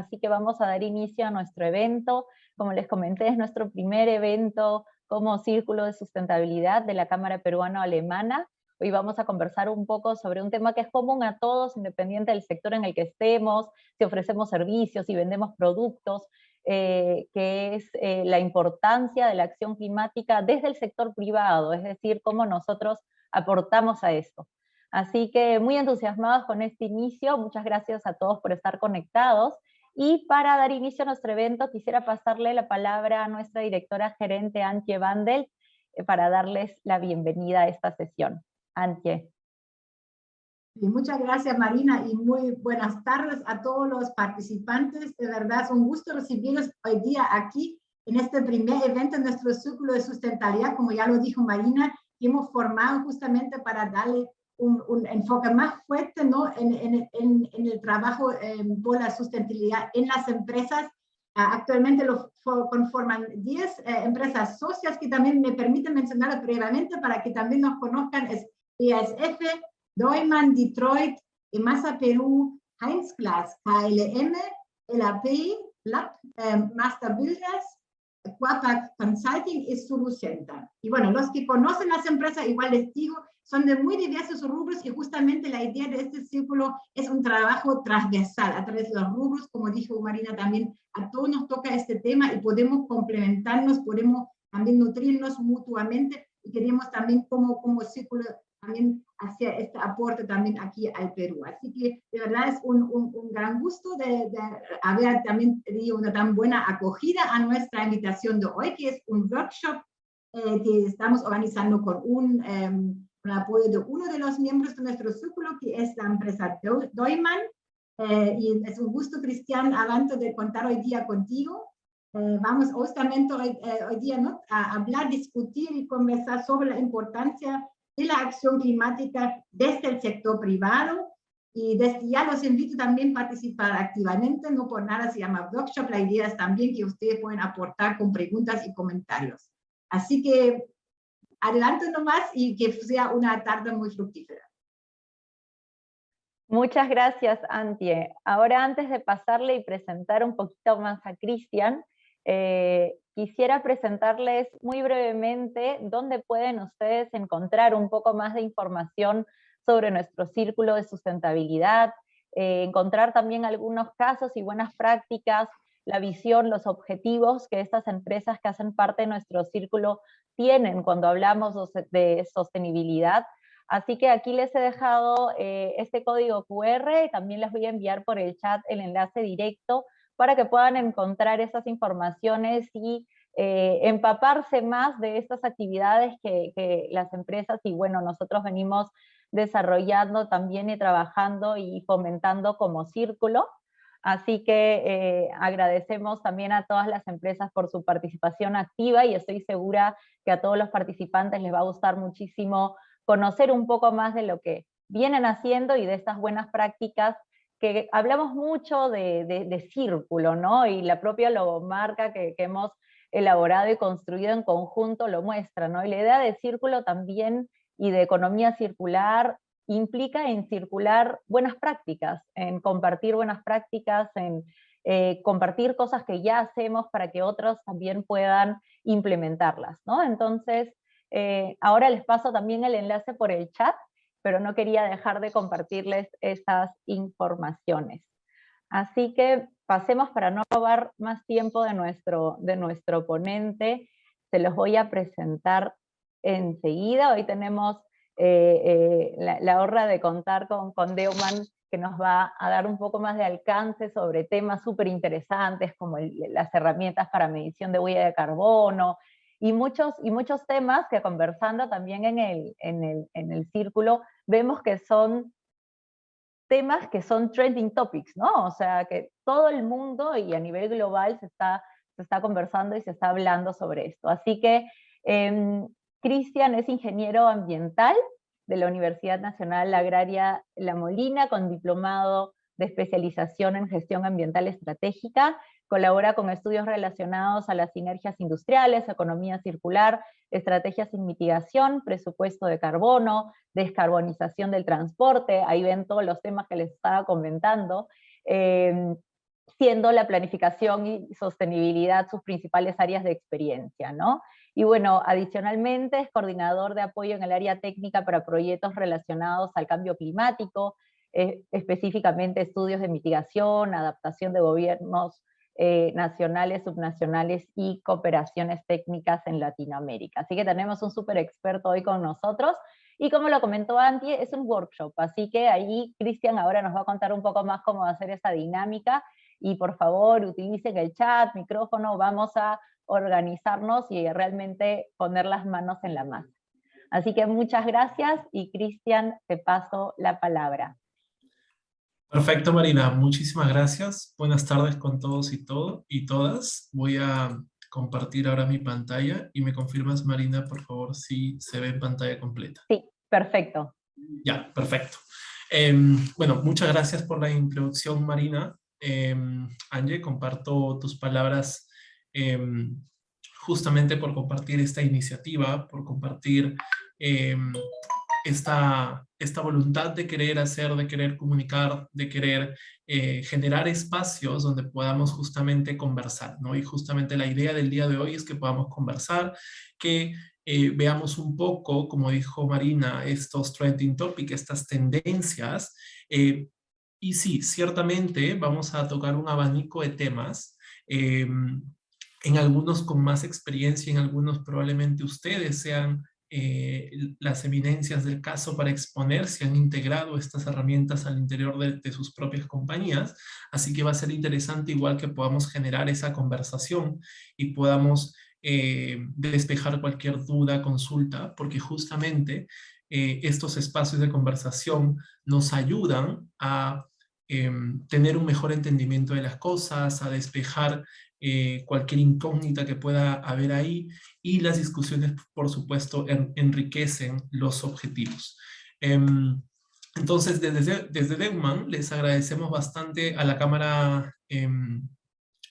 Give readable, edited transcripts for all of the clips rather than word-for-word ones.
Así que vamos a dar inicio a nuestro evento. Como les comenté, es nuestro primer evento como Círculo de Sustentabilidad de la Cámara Peruano-Alemana. Hoy vamos a conversar un poco sobre un tema que es común a todos, independiente del sector en el que estemos, si ofrecemos servicios, si vendemos productos, que es la importancia de la acción climática desde el sector privado, es decir, cómo nosotros aportamos a esto. Así que muy entusiasmados con este inicio, muchas gracias a todos por estar conectados. Y para dar inicio a nuestro evento, quisiera pasarle la palabra a nuestra directora gerente, Antje Vandel, para darles la bienvenida a esta sesión. Antje. Y muchas gracias, Marina, y muy buenas tardes a todos los participantes. De verdad, es un gusto recibirlos hoy día aquí en este primer evento en nuestro Círculo de Sustentabilidad, como ya lo dijo Marina, que hemos formado justamente para darle un enfoque más fuerte, ¿no? en el trabajo por la sustentabilidad en las empresas. Actualmente lo conforman 10 empresas socias, que también me permiten mencionar previamente para que también nos conozcan. Es BASF, Neumann, Detroit, EMASA Perú, Heinz Glass, KLM, LAP, Lab, Master Builders, Quapac Consulting y Solucenter. Y bueno, los que conocen las empresas, igual les digo, son de muy diversos rubros, y justamente la idea de este círculo es un trabajo transversal a través de los rubros. Como dijo Marina también, a todos nos toca este tema y podemos complementarnos, podemos también nutrirnos mutuamente, y queremos también como círculo también hacia este aporte también aquí al Perú. Así que de verdad es un gran gusto de haber también tenido una tan buena acogida a nuestra invitación de hoy, que es un workshop que estamos organizando con un apoyo de uno de los miembros de nuestro círculo, que es la empresa Neumann. Y es un gusto, Cristian, avanto de contar hoy día contigo. Vamos justamente hoy día, ¿no?, a hablar, discutir y conversar sobre la importancia de la acción climática desde el sector privado, y desde ya los invito también a participar activamente. No por nada se llama workshop, la idea es también que ustedes pueden aportar con preguntas y comentarios. Así que adelante nomás, y que sea una tarde muy fructífera. Muchas gracias, Antje. Ahora, antes de pasarle y presentar un poquito más a Cristian, quisiera presentarles muy brevemente dónde pueden ustedes encontrar un poco más de información sobre nuestro círculo de sustentabilidad, encontrar también algunos casos y buenas prácticas, la visión, los objetivos que estas empresas que hacen parte de nuestro círculo tienen cuando hablamos de sostenibilidad. Así que aquí les he dejado este código QR, y también les voy a enviar por el chat el enlace directo para que puedan encontrar esas informaciones y empaparse más de estas actividades que las empresas y bueno, nosotros venimos desarrollando también y trabajando y fomentando como círculo. Así que agradecemos también a todas las empresas por su participación activa, y estoy segura que a todos los participantes les va a gustar muchísimo conocer un poco más de lo que vienen haciendo y de estas buenas prácticas, que hablamos mucho de círculo, ¿no? Y la propia logomarca que hemos elaborado y construido en conjunto lo muestra, ¿no? Y la idea de círculo también y de economía circular implica en circular buenas prácticas, en compartir buenas prácticas, en compartir cosas que ya hacemos para que otros también puedan implementarlas, ¿no? Entonces, ahora les paso también el enlace por el chat, pero no quería dejar de compartirles estas informaciones. Así que pasemos, para no robar más tiempo de nuestro ponente, se los voy a presentar enseguida. Hoy tenemos la honra de contar con Neumann, que nos va a dar un poco más de alcance sobre temas súper interesantes como las herramientas para medición de huella de carbono, y muchos temas que, conversando también en el círculo, vemos que son temas que son trending topics, ¿no? O sea, que todo el mundo y a nivel global se está conversando y se está hablando sobre esto. Así que Cristian es ingeniero ambiental de la Universidad Nacional Agraria La Molina, con diplomado de especialización en gestión ambiental estratégica. Colabora con estudios relacionados a las sinergias industriales, economía circular, estrategias en mitigación, presupuesto de carbono, descarbonización del transporte. Ahí ven todos los temas que les estaba comentando. siendo la planificación y sostenibilidad sus principales áreas de experiencia, ¿no? Y bueno, adicionalmente es coordinador de apoyo en el área técnica para proyectos relacionados al cambio climático, específicamente estudios de mitigación, adaptación de gobiernos nacionales, subnacionales y cooperaciones técnicas en Latinoamérica. Así que tenemos un súper experto hoy con nosotros, y como lo comentó Anty, es un workshop, así que ahí Cristian ahora nos va a contar un poco más cómo va a ser esa dinámica, y por favor utilicen el chat, micrófono, vamos a organizarnos y realmente poner las manos en la masa. Así que muchas gracias, y Cristian, te paso la palabra. Perfecto, Marina. Muchísimas gracias. Buenas tardes con todos y todas. Voy a compartir ahora mi pantalla y me confirmas, Marina, por favor, si se ve en pantalla completa. Sí, perfecto. Ya, perfecto. Bueno, muchas gracias por la introducción, Marina. Angie, comparto tus palabras justamente por compartir esta iniciativa, por compartir esta voluntad de querer hacer, de querer comunicar, de querer generar espacios donde podamos justamente conversar, ¿no? Y justamente la idea del día de hoy es que podamos conversar, que veamos un poco, como dijo Marina, estos trending topics, estas tendencias, y sí, ciertamente vamos a tocar un abanico de temas, en algunos con más experiencia, en algunos probablemente ustedes sean las eminencias del caso para exponer si han integrado estas herramientas al interior de sus propias compañías, así que va a ser interesante igual que podamos generar esa conversación y podamos despejar cualquier duda, consulta, porque justamente estos espacios de conversación nos ayudan a tener un mejor entendimiento de las cosas, a despejar cualquier incógnita que pueda haber ahí, y las discusiones, por supuesto, enriquecen los objetivos. Entonces, desde Deuman les agradecemos bastante a la Cámara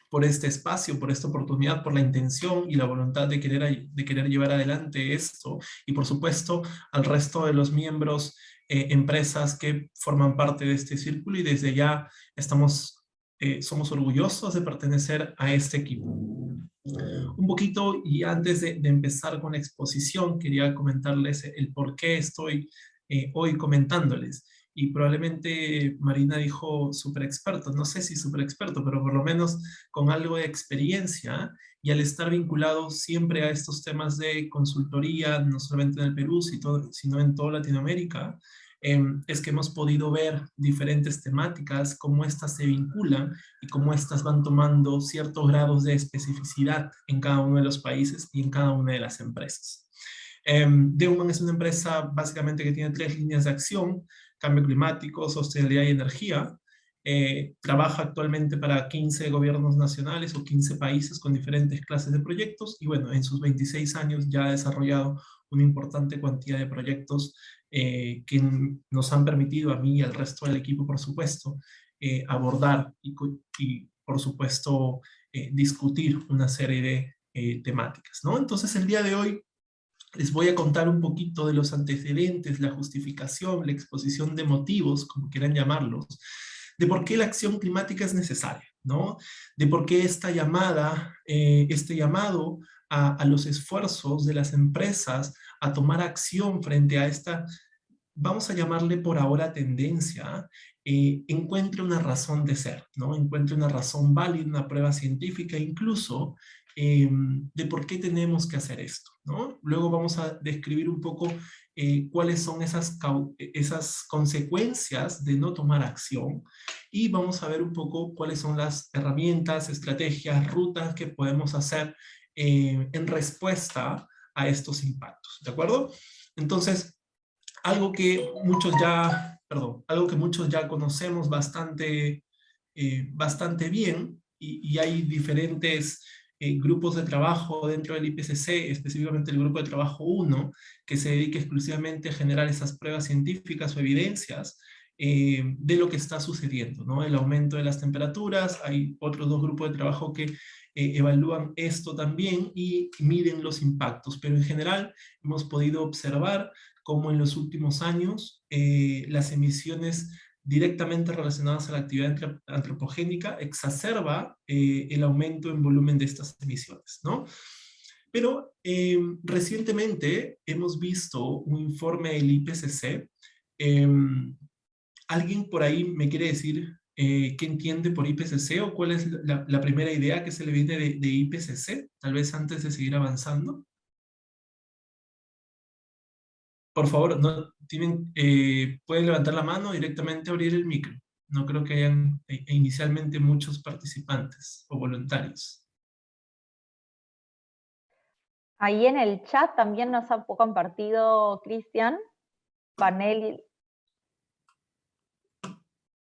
por este espacio, por esta oportunidad, por la intención y la voluntad de querer llevar adelante esto, y por supuesto al resto de los miembros, empresas que forman parte de este círculo, y desde ya somos orgullosos de pertenecer a este equipo. Un poquito, y antes de empezar con la exposición, quería comentarles el por qué estoy hoy comentándoles. Y probablemente Marina dijo súper experto, no sé si súper experto, pero por lo menos con algo de experiencia, y al estar vinculado siempre a estos temas de consultoría, no solamente en el Perú, sino en toda Latinoamérica, es que hemos podido ver diferentes temáticas, cómo éstas se vinculan y cómo éstas van tomando ciertos grados de especificidad en cada uno de los países y en cada una de las empresas. Deuman es una empresa básicamente que tiene 3 líneas de acción: cambio climático, sostenibilidad y energía. Trabaja actualmente para 15 gobiernos nacionales o 15 países con diferentes clases de proyectos, y bueno, en sus 26 años ya ha desarrollado una importante cantidad de proyectos que nos han permitido, a mí y al resto del equipo, por supuesto, abordar y por supuesto, discutir una serie de temáticas, ¿no? Entonces, el día de hoy les voy a contar un poquito de los antecedentes, la justificación, la exposición de motivos, como quieran llamarlos, de por qué la acción climática es necesaria, ¿no? De por qué este llamado a los esfuerzos de las empresas a tomar acción frente a esta, vamos a llamarle por ahora tendencia, encuentre una razón de ser, ¿no? Encuentre una razón válida, una prueba científica, incluso de por qué tenemos que hacer esto, ¿no? Luego vamos a describir un poco cuáles son esas consecuencias de no tomar acción, y vamos a ver un poco cuáles son las herramientas, estrategias, rutas que podemos hacer en respuesta a estos impactos, ¿de acuerdo? Entonces, algo que muchos ya conocemos bastante bien, y hay diferentes grupos de trabajo dentro del IPCC, específicamente el grupo de trabajo 1, que se dedica exclusivamente a generar esas pruebas científicas o evidencias de lo que está sucediendo, ¿no? El aumento de las temperaturas. Hay otros 2 grupos de trabajo que evalúan esto también y miden los impactos, pero en general hemos podido observar cómo en los últimos años las emisiones directamente relacionadas a la actividad antropogénica exacerba el aumento en volumen de estas emisiones, ¿no? Pero recientemente hemos visto un informe del IPCC. ¿Alguien por ahí me quiere decir qué entiende por IPCC o cuál es la primera idea que se le viene de IPCC? Tal vez antes de seguir avanzando. Por favor, no, pueden levantar la mano o directamente abrir el micro. No creo que hayan inicialmente muchos participantes o voluntarios. Ahí en el chat también nos ha compartido Cristian, panel,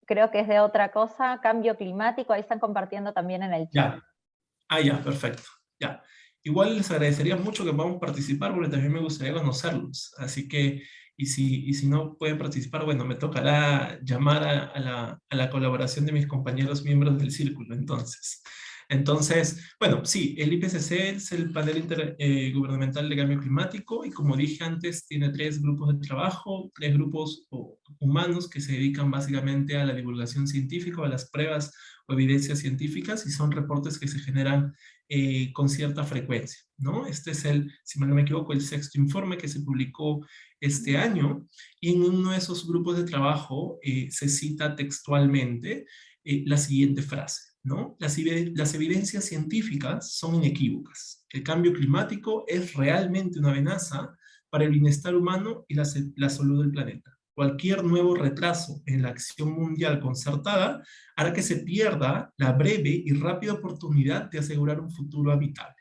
creo que es de otra cosa, cambio climático, ahí están compartiendo también en el chat. Ya. Ya, perfecto. Ya. Igual les agradecería mucho que podamos participar porque también me gustaría conocerlos. Así que, y si no pueden participar, bueno, me tocará llamar a la colaboración de mis compañeros miembros del círculo, Entonces, bueno, sí, el IPCC es el panel intergubernamental de cambio climático y como dije antes, tiene 3 grupos de trabajo, 3 grupos humanos que se dedican básicamente a la divulgación científica, a las pruebas o evidencias científicas y son reportes que se generan con cierta frecuencia, ¿no? Este es si no me equivoco, el 6º informe que se publicó este año y en uno de esos grupos de trabajo se cita textualmente la siguiente frase, ¿no? Las evidencias científicas son inequívocas. El cambio climático es realmente una amenaza para el bienestar humano y la salud del planeta. Cualquier nuevo retraso en la acción mundial concertada hará que se pierda la breve y rápida oportunidad de asegurar un futuro habitable.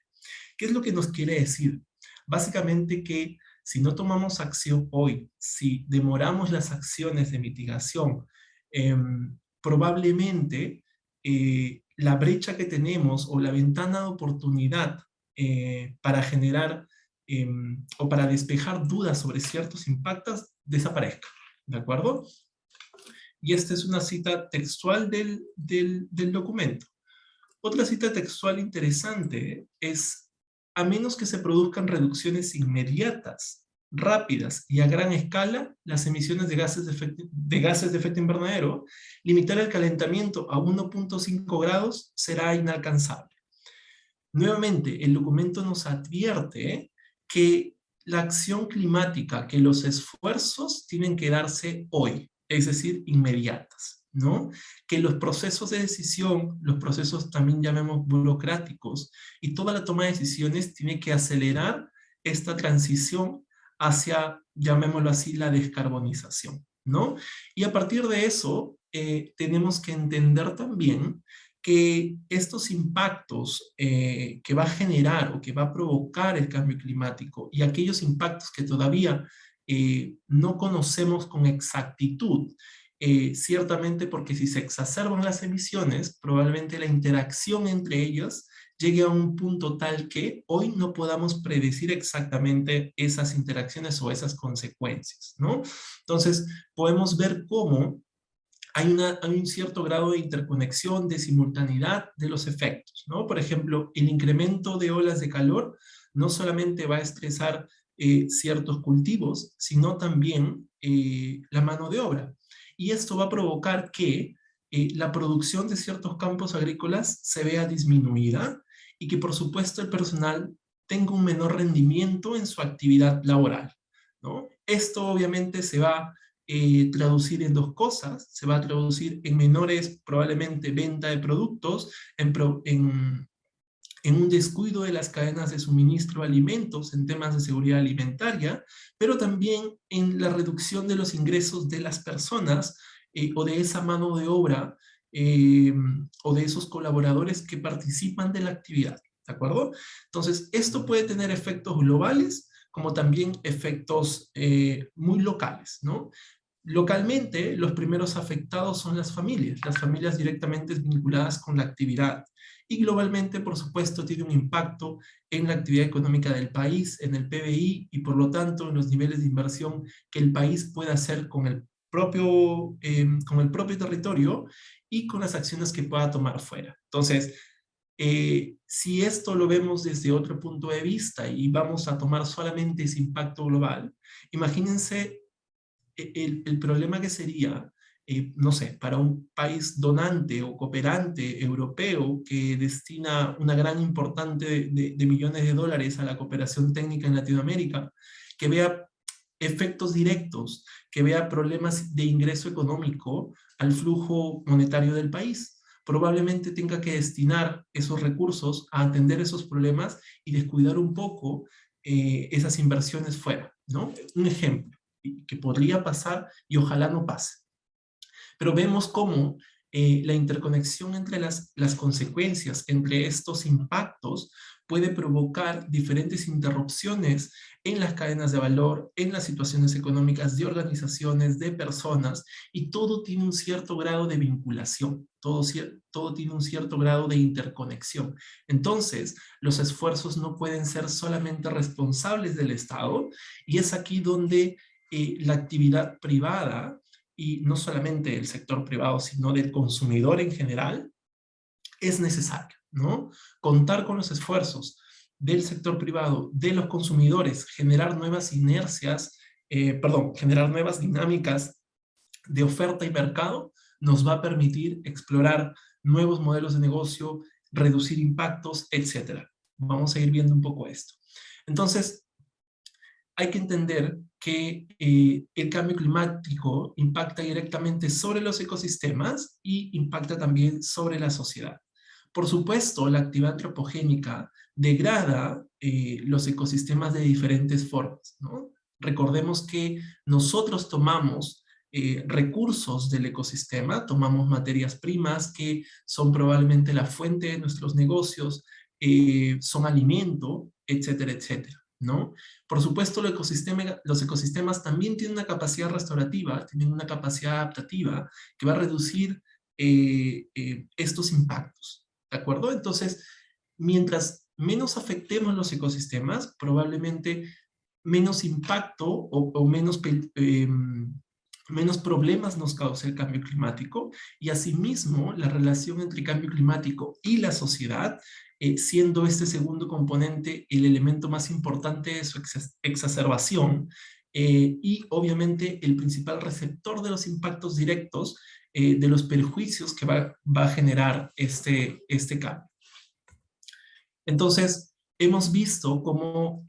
¿Qué es lo que nos quiere decir? Básicamente que si no tomamos acción hoy, si demoramos las acciones de mitigación, probablemente la brecha que tenemos o la ventana de oportunidad para generar o para despejar dudas sobre ciertos impactos desaparezca, ¿de acuerdo? Y esta es una cita textual del documento. Otra cita textual interesante es: a menos que se produzcan reducciones inmediatas, rápidas y a gran escala, las emisiones de gases de efecto invernadero, limitar el calentamiento a 1.5 grados será inalcanzable. Nuevamente, el documento nos advierte que la acción climática, que los esfuerzos tienen que darse hoy, es decir, inmediatas, ¿no? Que los procesos de decisión, los procesos también llamemos burocráticos, y toda la toma de decisiones tiene que acelerar esta transición hacia, llamémoslo así, la descarbonización, ¿no? Y a partir de eso, tenemos que entender también que estos impactos que va a generar o que va a provocar el cambio climático y aquellos impactos que todavía no conocemos con exactitud, ciertamente porque si se exacerban las emisiones, probablemente la interacción entre ellas llegue a un punto tal que hoy no podamos predecir exactamente esas interacciones o esas consecuencias, ¿no? Entonces, podemos ver cómo hay un cierto grado de interconexión, de simultaneidad de los efectos, ¿no? Por ejemplo, el incremento de olas de calor no solamente va a estresar ciertos cultivos, sino también la mano de obra. Y esto va a provocar que la producción de ciertos campos agrícolas se vea disminuida y que, por supuesto, el personal tenga un menor rendimiento en su actividad laboral, ¿no? Esto obviamente se va traducir en 2 cosas. Se va a traducir en menores, probablemente, venta de productos, en un descuido de las cadenas de suministro de alimentos, en temas de seguridad alimentaria, pero también en la reducción de los ingresos de las personas o de esa mano de obra o de esos colaboradores que participan de la actividad, ¿de acuerdo? Entonces, esto puede tener efectos globales como también efectos muy locales, ¿no? Localmente, los primeros afectados son las familias directamente vinculadas con la actividad. Y globalmente, por supuesto, tiene un impacto en la actividad económica del país, en el PBI y por lo tanto en los niveles de inversión que el país puede hacer con el propio territorio y con las acciones que pueda tomar fuera. Entonces, si esto lo vemos desde otro punto de vista y vamos a tomar solamente ese impacto global, imagínense el problema que sería no sé, para un país donante o cooperante europeo que destina una gran importante de millones de dólares a la cooperación técnica en Latinoamérica, que vea efectos directos, que vea problemas de ingreso económico al flujo monetario del país. Probablemente tenga que destinar esos recursos a atender esos problemas y descuidar un poco esas inversiones fuera, ¿no? Un ejemplo que podría pasar y ojalá no pase. Pero vemos cómo la interconexión entre las consecuencias, entre estos impactos, puede provocar diferentes interrupciones en las cadenas de valor, en las situaciones económicas de organizaciones, de personas, y todo tiene un cierto grado de vinculación, todo tiene un cierto grado de interconexión. Entonces, los esfuerzos no pueden ser solamente responsables del Estado, y es aquí donde la actividad privada, y no solamente el sector privado, sino del consumidor en general, es necesario, ¿no? Contar con los esfuerzos del sector privado, de los consumidores, generar nuevas inercias, generar nuevas dinámicas de oferta y mercado, nos va a permitir explorar nuevos modelos de negocio, reducir impactos, etc. Vamos a ir viendo un poco esto. Entonces, hay que entender que el cambio climático impacta directamente sobre los ecosistemas y impacta también sobre la sociedad. Por supuesto, la actividad antropogénica degrada los ecosistemas de diferentes formas, ¿no? Recordemos que nosotros tomamos recursos del ecosistema, tomamos materias primas que son probablemente la fuente de nuestros negocios, son alimento, etcétera, etcétera, ¿no? Por supuesto, los ecosistemas también tienen una capacidad restaurativa, tienen una capacidad adaptativa que va a reducir estos impactos, ¿de acuerdo? Entonces, mientras menos afectemos los ecosistemas, probablemente menos impacto o menos problemas nos causa el cambio climático, y asimismo la relación entre cambio climático y la sociedad, siendo este segundo componente el elemento más importante de su exacerbación, y obviamente el principal receptor de los impactos directos, de los perjuicios que va a generar este cambio. Entonces, hemos visto cómo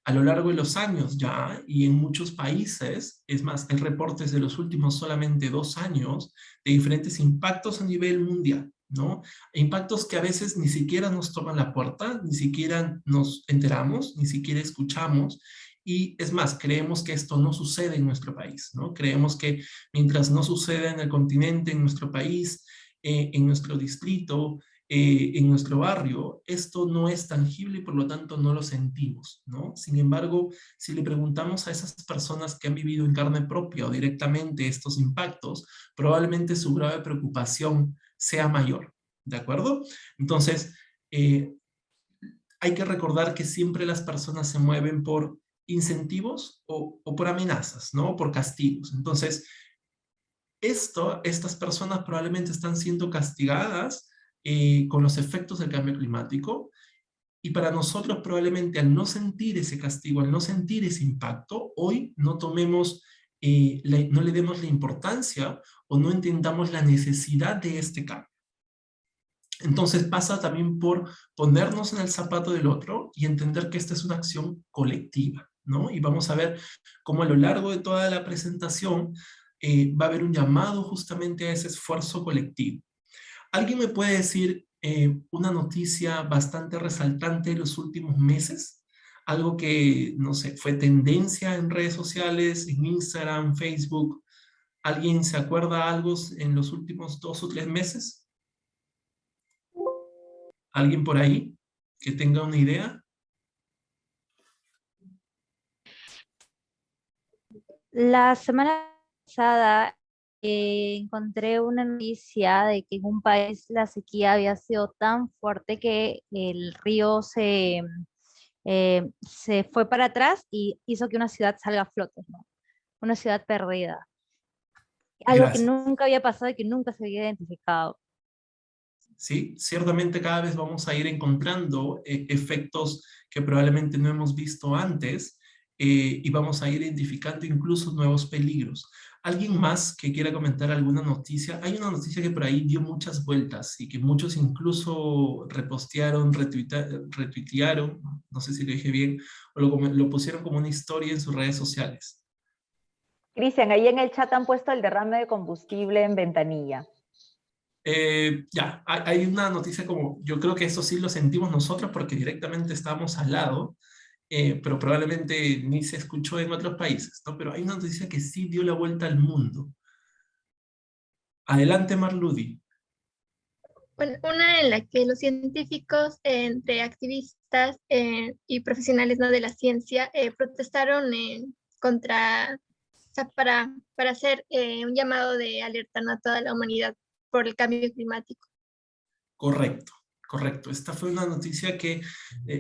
a lo largo de los años ya, y en muchos países, es más, el reporte es de los últimos solamente 2 años, de diferentes impactos a nivel mundial, ¿no? Impactos que a veces ni siquiera nos toman la puerta, ni siquiera nos enteramos, ni siquiera escuchamos, y es más, creemos que esto no sucede en nuestro país, ¿no? Creemos que mientras no suceda en el continente, en nuestro país, en nuestro distrito, en nuestro barrio, esto no es tangible y por lo tanto no lo sentimos, ¿no? Sin embargo, si le preguntamos a esas personas que han vivido en carne propia o directamente estos impactos, probablemente su grave preocupación sea mayor, ¿de acuerdo? Entonces, hay que recordar que siempre las personas se mueven por incentivos o por amenazas, ¿no? Por castigos. Entonces, estas personas probablemente están siendo castigadas con los efectos del cambio climático, y para nosotros probablemente al no sentir ese castigo, al no sentir ese impacto, hoy no no le demos la importancia o no entendamos la necesidad de este cambio. Entonces pasa también por ponernos en el zapato del otro y entender que esta es una acción colectiva, ¿no? Y vamos a ver cómo a lo largo de toda la presentación va a haber un llamado justamente a ese esfuerzo colectivo. ¿Alguien me puede decir una noticia bastante resaltante de los últimos meses? Algo que, no sé, fue tendencia en redes sociales, en Instagram, Facebook. ¿Alguien se acuerda algo en los últimos 2 o 3 meses? ¿Alguien por ahí que tenga una idea? La semana pasada encontré una noticia de que en un país la sequía había sido tan fuerte que el río se fue para atrás y hizo que una ciudad salga a flote, ¿no? Una ciudad perdida. Algo que Gracias. nunca había pasado y que nunca se había identificado. Sí, ciertamente cada vez vamos a ir encontrando efectos que probablemente no hemos visto antes, y vamos a ir identificando incluso nuevos peligros. ¿Alguien más que quiera comentar alguna noticia? Hay una noticia que por ahí dio muchas vueltas y que muchos incluso repostearon, retuitearon, no sé si lo dije bien, o lo pusieron como una historia en sus redes sociales. Cristian, ahí en el chat han puesto el derrame de combustible en Ventanilla. Ya, hay una noticia como, yo creo que eso sí lo sentimos nosotros porque directamente estábamos al lado, pero probablemente ni se escuchó en otros países, ¿no? Pero hay una noticia que sí dio la vuelta al mundo. Adelante, Marludi. Bueno, una en la que los científicos, entre activistas y profesionales, ¿no?, de la ciencia, protestaron contra, o sea, para hacer un llamado de alerta, ¿no?, a toda la humanidad por el cambio climático. Correcto, correcto. Esta fue una noticia que,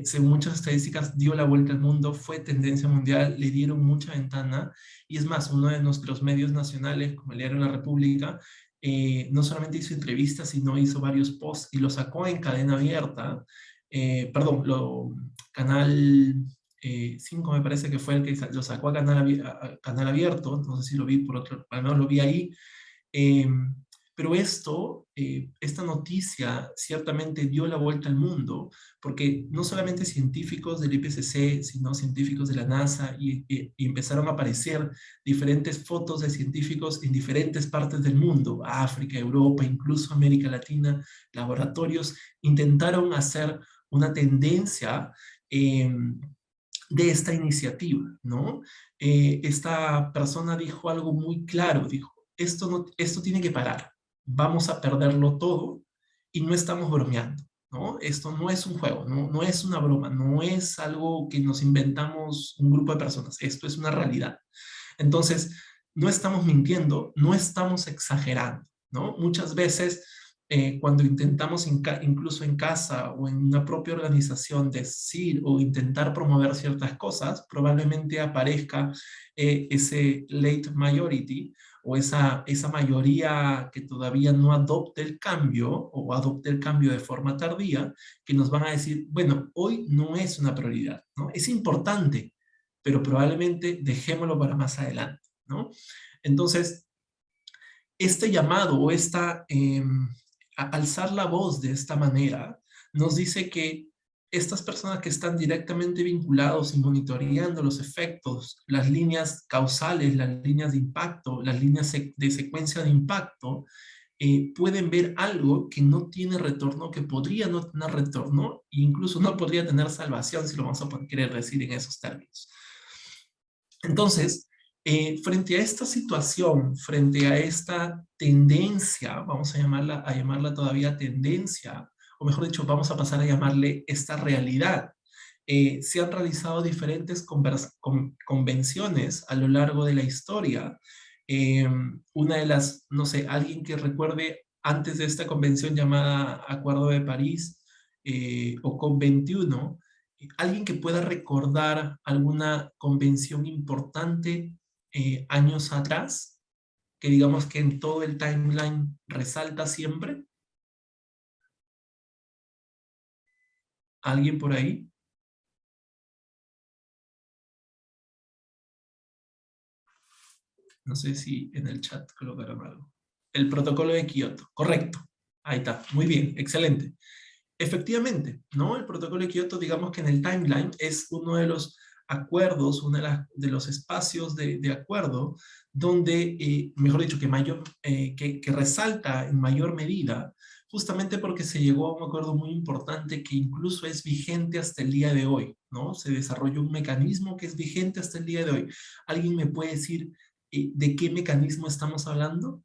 según muchas estadísticas, dio la vuelta al mundo, fue tendencia mundial, le dieron mucha ventana, y es más, uno de nuestros medios nacionales, como el Diario de la República, no solamente hizo entrevistas, sino hizo varios posts y lo sacó en cadena abierta, Canal 5 me parece que fue el que lo sacó a canal abierto, no sé si lo vi por otro, al menos lo vi ahí. Pero esta noticia ciertamente dio la vuelta al mundo, porque no solamente científicos del IPCC, sino científicos de la NASA, y empezaron a aparecer diferentes fotos de científicos en diferentes partes del mundo, África, Europa, incluso América Latina, laboratorios, intentaron hacer una tendencia de esta iniciativa, ¿no? Esta persona dijo algo muy claro, dijo, esto tiene que parar, vamos a perderlo todo y no estamos bromeando, ¿no? Esto no es un juego, no es una broma, no es algo que nos inventamos un grupo de personas, esto es una realidad. Entonces, no estamos mintiendo, no estamos exagerando, ¿no? Muchas veces cuando intentamos incluso en casa o en una propia organización decir o intentar promover ciertas cosas, probablemente aparezca ese late majority o esa mayoría que todavía no adopte el cambio o adopte el cambio de forma tardía, que nos van a decir, bueno, hoy no es una prioridad, ¿no? Es importante, pero probablemente dejémoslo para más adelante, ¿no? Entonces, este llamado o alzar la voz de esta manera nos dice que estas personas que están directamente vinculados y monitoreando los efectos, las líneas causales, las líneas de impacto, las líneas de secuencia de impacto, pueden ver algo que no tiene retorno, que podría no tener retorno, e incluso no podría tener salvación, si lo vamos a querer decir en esos términos. Entonces, frente a esta situación, frente a esta tendencia, vamos a llamarla todavía tendencia, o mejor dicho, vamos a pasar a llamarle esta realidad. Se han realizado diferentes convenciones a lo largo de la historia. Una de las, no sé, alguien que recuerde antes de esta convención llamada Acuerdo de París o COP21, alguien que pueda recordar alguna convención importante años atrás, que digamos que en todo el timeline resalta siempre. ¿Alguien por ahí? No sé si en el chat colocaron algo. El protocolo de Kioto, correcto. Ahí está, muy bien, excelente. Efectivamente, ¿no? El protocolo de Kioto, digamos que en el timeline es uno de los acuerdos, uno de los espacios de acuerdo donde, mejor dicho, que resalta en mayor medida, justamente porque se llegó a un acuerdo muy importante que incluso es vigente hasta el día de hoy, ¿no? Se desarrolló un mecanismo que es vigente hasta el día de hoy. ¿Alguien me puede decir de qué mecanismo estamos hablando?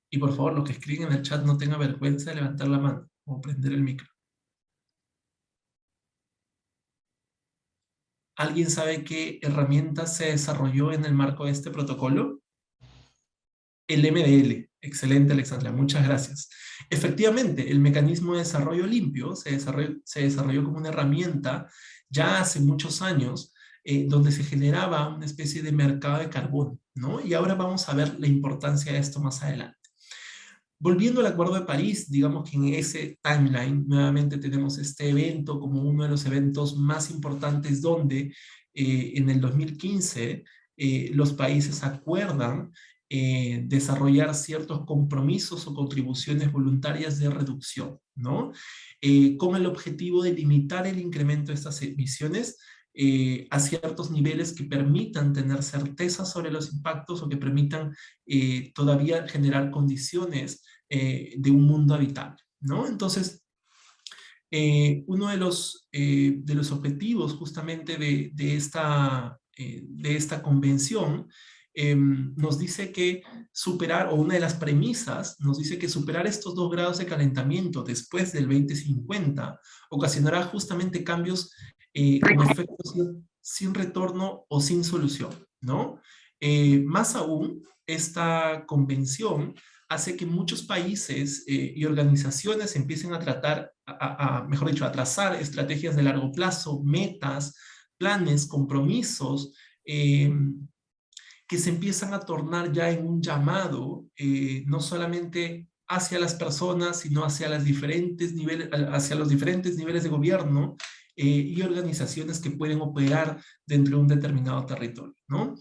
Y por favor, los que escriben en el chat no tengan vergüenza de levantar la mano o prender el micro. ¿Alguien sabe qué herramienta se desarrolló en el marco de este protocolo? El MDL. Excelente, Alexandra. Muchas gracias. Efectivamente, el mecanismo de desarrollo limpio se desarrolló como una herramienta ya hace muchos años donde se generaba una especie de mercado de carbón, ¿no? Y ahora vamos a ver la importancia de esto más adelante. Volviendo al Acuerdo de París, digamos que en ese timeline nuevamente tenemos este evento como uno de los eventos más importantes donde en el 2015 los países acuerdan desarrollar ciertos compromisos o contribuciones voluntarias de reducción, ¿no? Con el objetivo de limitar el incremento de estas emisiones a ciertos niveles que permitan tener certeza sobre los impactos o que permitan todavía generar condiciones de un mundo habitable, ¿no? Entonces, uno de los objetivos justamente de esta convención nos dice que superar, o una de las premisas nos dice que superar estos 2 grados de calentamiento después del 2050 ocasionará justamente cambios con efectos sin retorno o sin solución, ¿no? Más aún, esta convención hace que muchos países y organizaciones empiecen a tratar, mejor dicho, a trazar estrategias de largo plazo, metas, planes, compromisos, que se empiezan a tornar ya en un llamado, no solamente hacia las personas, sino hacia los diferentes niveles de gobierno y organizaciones que pueden operar dentro de un determinado territorio, ¿no?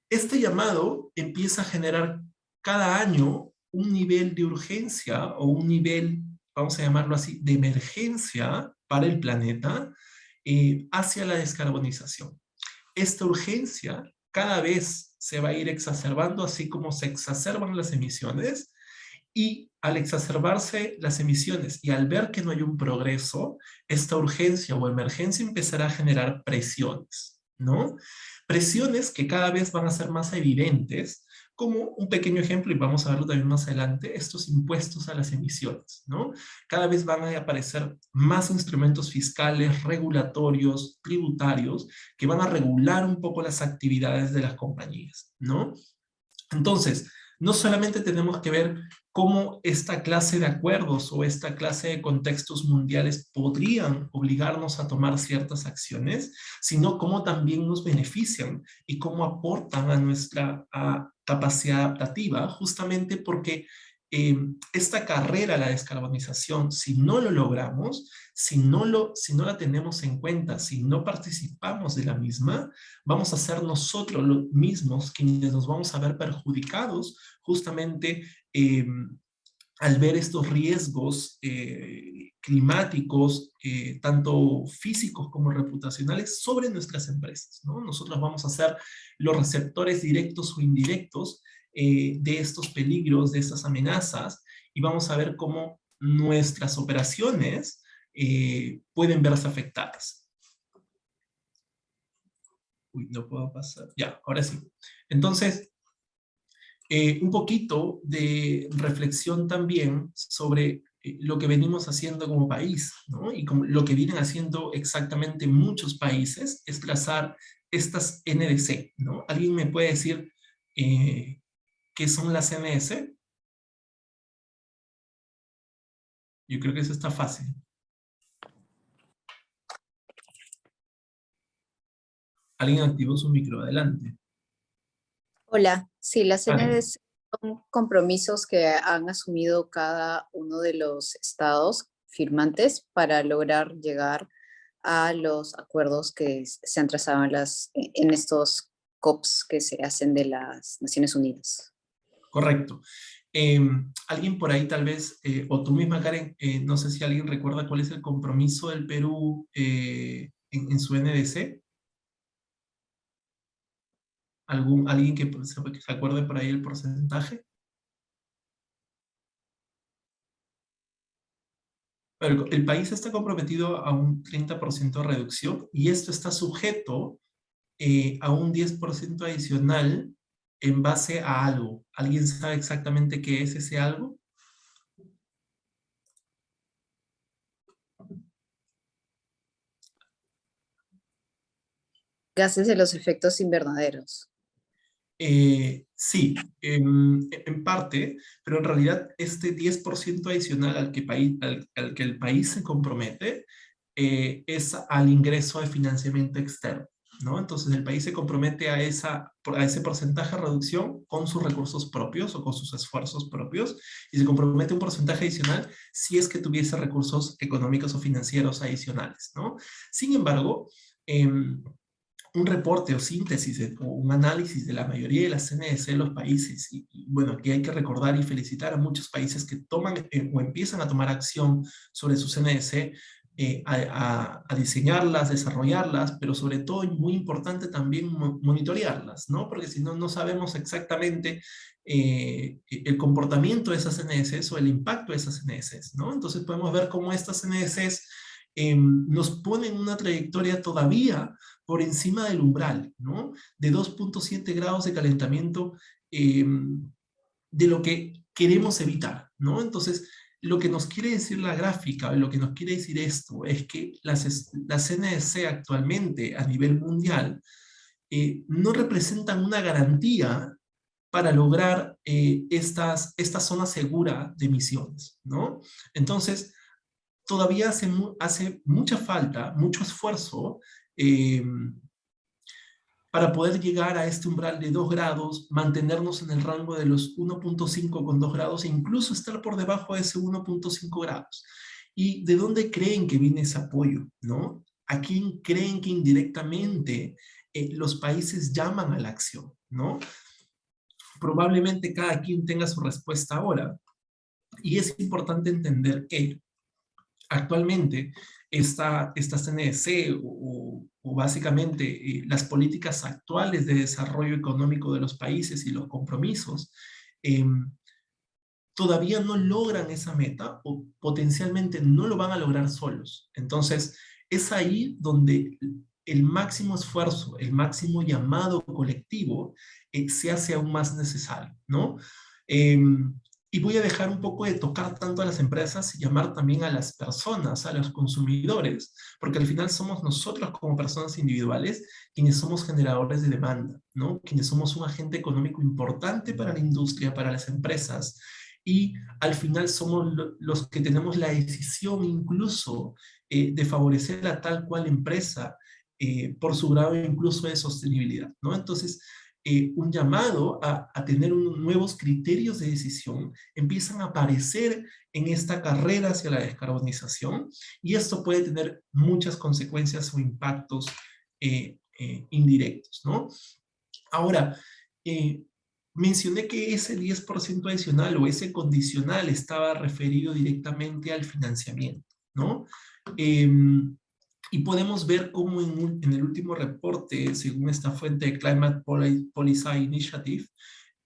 Este llamado empieza a generar cada año un nivel de urgencia o un nivel, vamos a llamarlo así, de emergencia para el planeta hacia la descarbonización. Esta urgencia cada vez se va a ir exacerbando, así como se exacerban las emisiones, y al exacerbarse las emisiones y al ver que no hay un progreso, esta urgencia o emergencia empezará a generar presiones, ¿no? Presiones que cada vez van a ser más evidentes, como un pequeño ejemplo, y vamos a verlo también más adelante, estos impuestos a las emisiones, ¿no? Cada vez van a aparecer más instrumentos fiscales, regulatorios, tributarios, que van a regular un poco las actividades de las compañías, ¿no? Entonces, no solamente tenemos que ver cómo esta clase de acuerdos o esta clase de contextos mundiales podrían obligarnos a tomar ciertas acciones, sino cómo también nos benefician y cómo aportan a nuestra capacidad adaptativa, justamente porque esta carrera a la descarbonización, si no lo logramos, si no la tenemos en cuenta, si no participamos de la misma, vamos a ser nosotros los mismos quienes nos vamos a ver perjudicados justamente al ver estos riesgos climáticos, tanto físicos como reputacionales, sobre nuestras empresas, ¿no? Nosotros vamos a ser los receptores directos o indirectos de estos peligros, de estas amenazas, y vamos a ver cómo nuestras operaciones pueden verse afectadas. Uy, no puedo pasar. Ya, ahora sí. Entonces, un poquito de reflexión también sobre lo que venimos haciendo como país, ¿no? Y como lo que vienen haciendo exactamente muchos países es trazar estas NDC, ¿no? ¿Alguien me puede decir qué son las NDC? Yo creo que eso está fácil. Alguien activó su micro, adelante. Hola, sí, las NDC son compromisos que han asumido cada uno de los estados firmantes para lograr llegar a los acuerdos que se han trazado en estos COPs que se hacen de las Naciones Unidas. Correcto. Alguien por ahí tal vez, o tú misma, Karen, no sé si alguien recuerda cuál es el compromiso del Perú en su NDC. ¿Alguien que se acuerde por ahí el porcentaje? El país está comprometido a un 30% de reducción y esto está sujeto a un 10% adicional en base a algo. ¿Alguien sabe exactamente qué es ese algo? Gases de los efectos invernaderos. Sí, en parte, pero en realidad este 10% adicional al que el país se compromete es al ingreso de financiamiento externo, ¿no? Entonces el país se compromete a ese porcentaje de reducción con sus recursos propios o con sus esfuerzos propios, y se compromete un porcentaje adicional si es que tuviese recursos económicos o financieros adicionales, ¿no? Sin embargo, un reporte o síntesis o un análisis de la mayoría de las CNDC de los países. Y bueno, aquí hay que recordar y felicitar a muchos países que toman o empiezan a tomar acción sobre sus CNDC, a diseñarlas, desarrollarlas, pero sobre todo, y muy importante también, monitorearlas, ¿no? Porque si no, no sabemos exactamente el comportamiento de esas CNDCs o el impacto de esas CNDCs, ¿no? Entonces podemos ver cómo estas CNDCs nos ponen una trayectoria todavía por encima del umbral, ¿no? De 2.7 grados de calentamiento, de lo que queremos evitar, ¿no? Entonces, lo que nos quiere decir la gráfica, lo que nos quiere decir esto, es que las CNDC actualmente a nivel mundial no representan una garantía para lograr esta zona segura de emisiones, ¿no? Entonces, todavía hace mucha falta, mucho esfuerzo para poder llegar a este umbral de 2 grados, mantenernos en el rango de los 1.5 con 2 grados e incluso estar por debajo de ese 1.5 grados. ¿Y de dónde creen que viene ese apoyo, no? ¿A quién creen que indirectamente los países llaman a la acción, no? Probablemente cada quien tenga su respuesta ahora. Y es importante entender que actualmente esta CNDC o básicamente las políticas actuales de desarrollo económico de los países y los compromisos todavía no logran esa meta o potencialmente no lo van a lograr solos. Entonces, es ahí donde el máximo esfuerzo, el máximo llamado colectivo se hace aún más necesario, ¿no? Y voy a dejar un poco de tocar tanto a las empresas y llamar también a las personas, a los consumidores, porque al final somos nosotros como personas individuales quienes somos generadores de demanda, ¿no? Quienes somos un agente económico importante para la industria, para las empresas, y al final somos los que tenemos la decisión incluso de favorecer a tal cual empresa por su grado incluso de sostenibilidad, ¿no? Entonces, un llamado a tener nuevos criterios de decisión empiezan a aparecer en esta carrera hacia la descarbonización, y esto puede tener muchas consecuencias o impactos indirectos, ¿no? Ahora, mencioné que ese 10% adicional o ese condicional estaba referido directamente al financiamiento, ¿no? Y podemos ver cómo en el último reporte, según esta fuente de Climate Policy Initiative,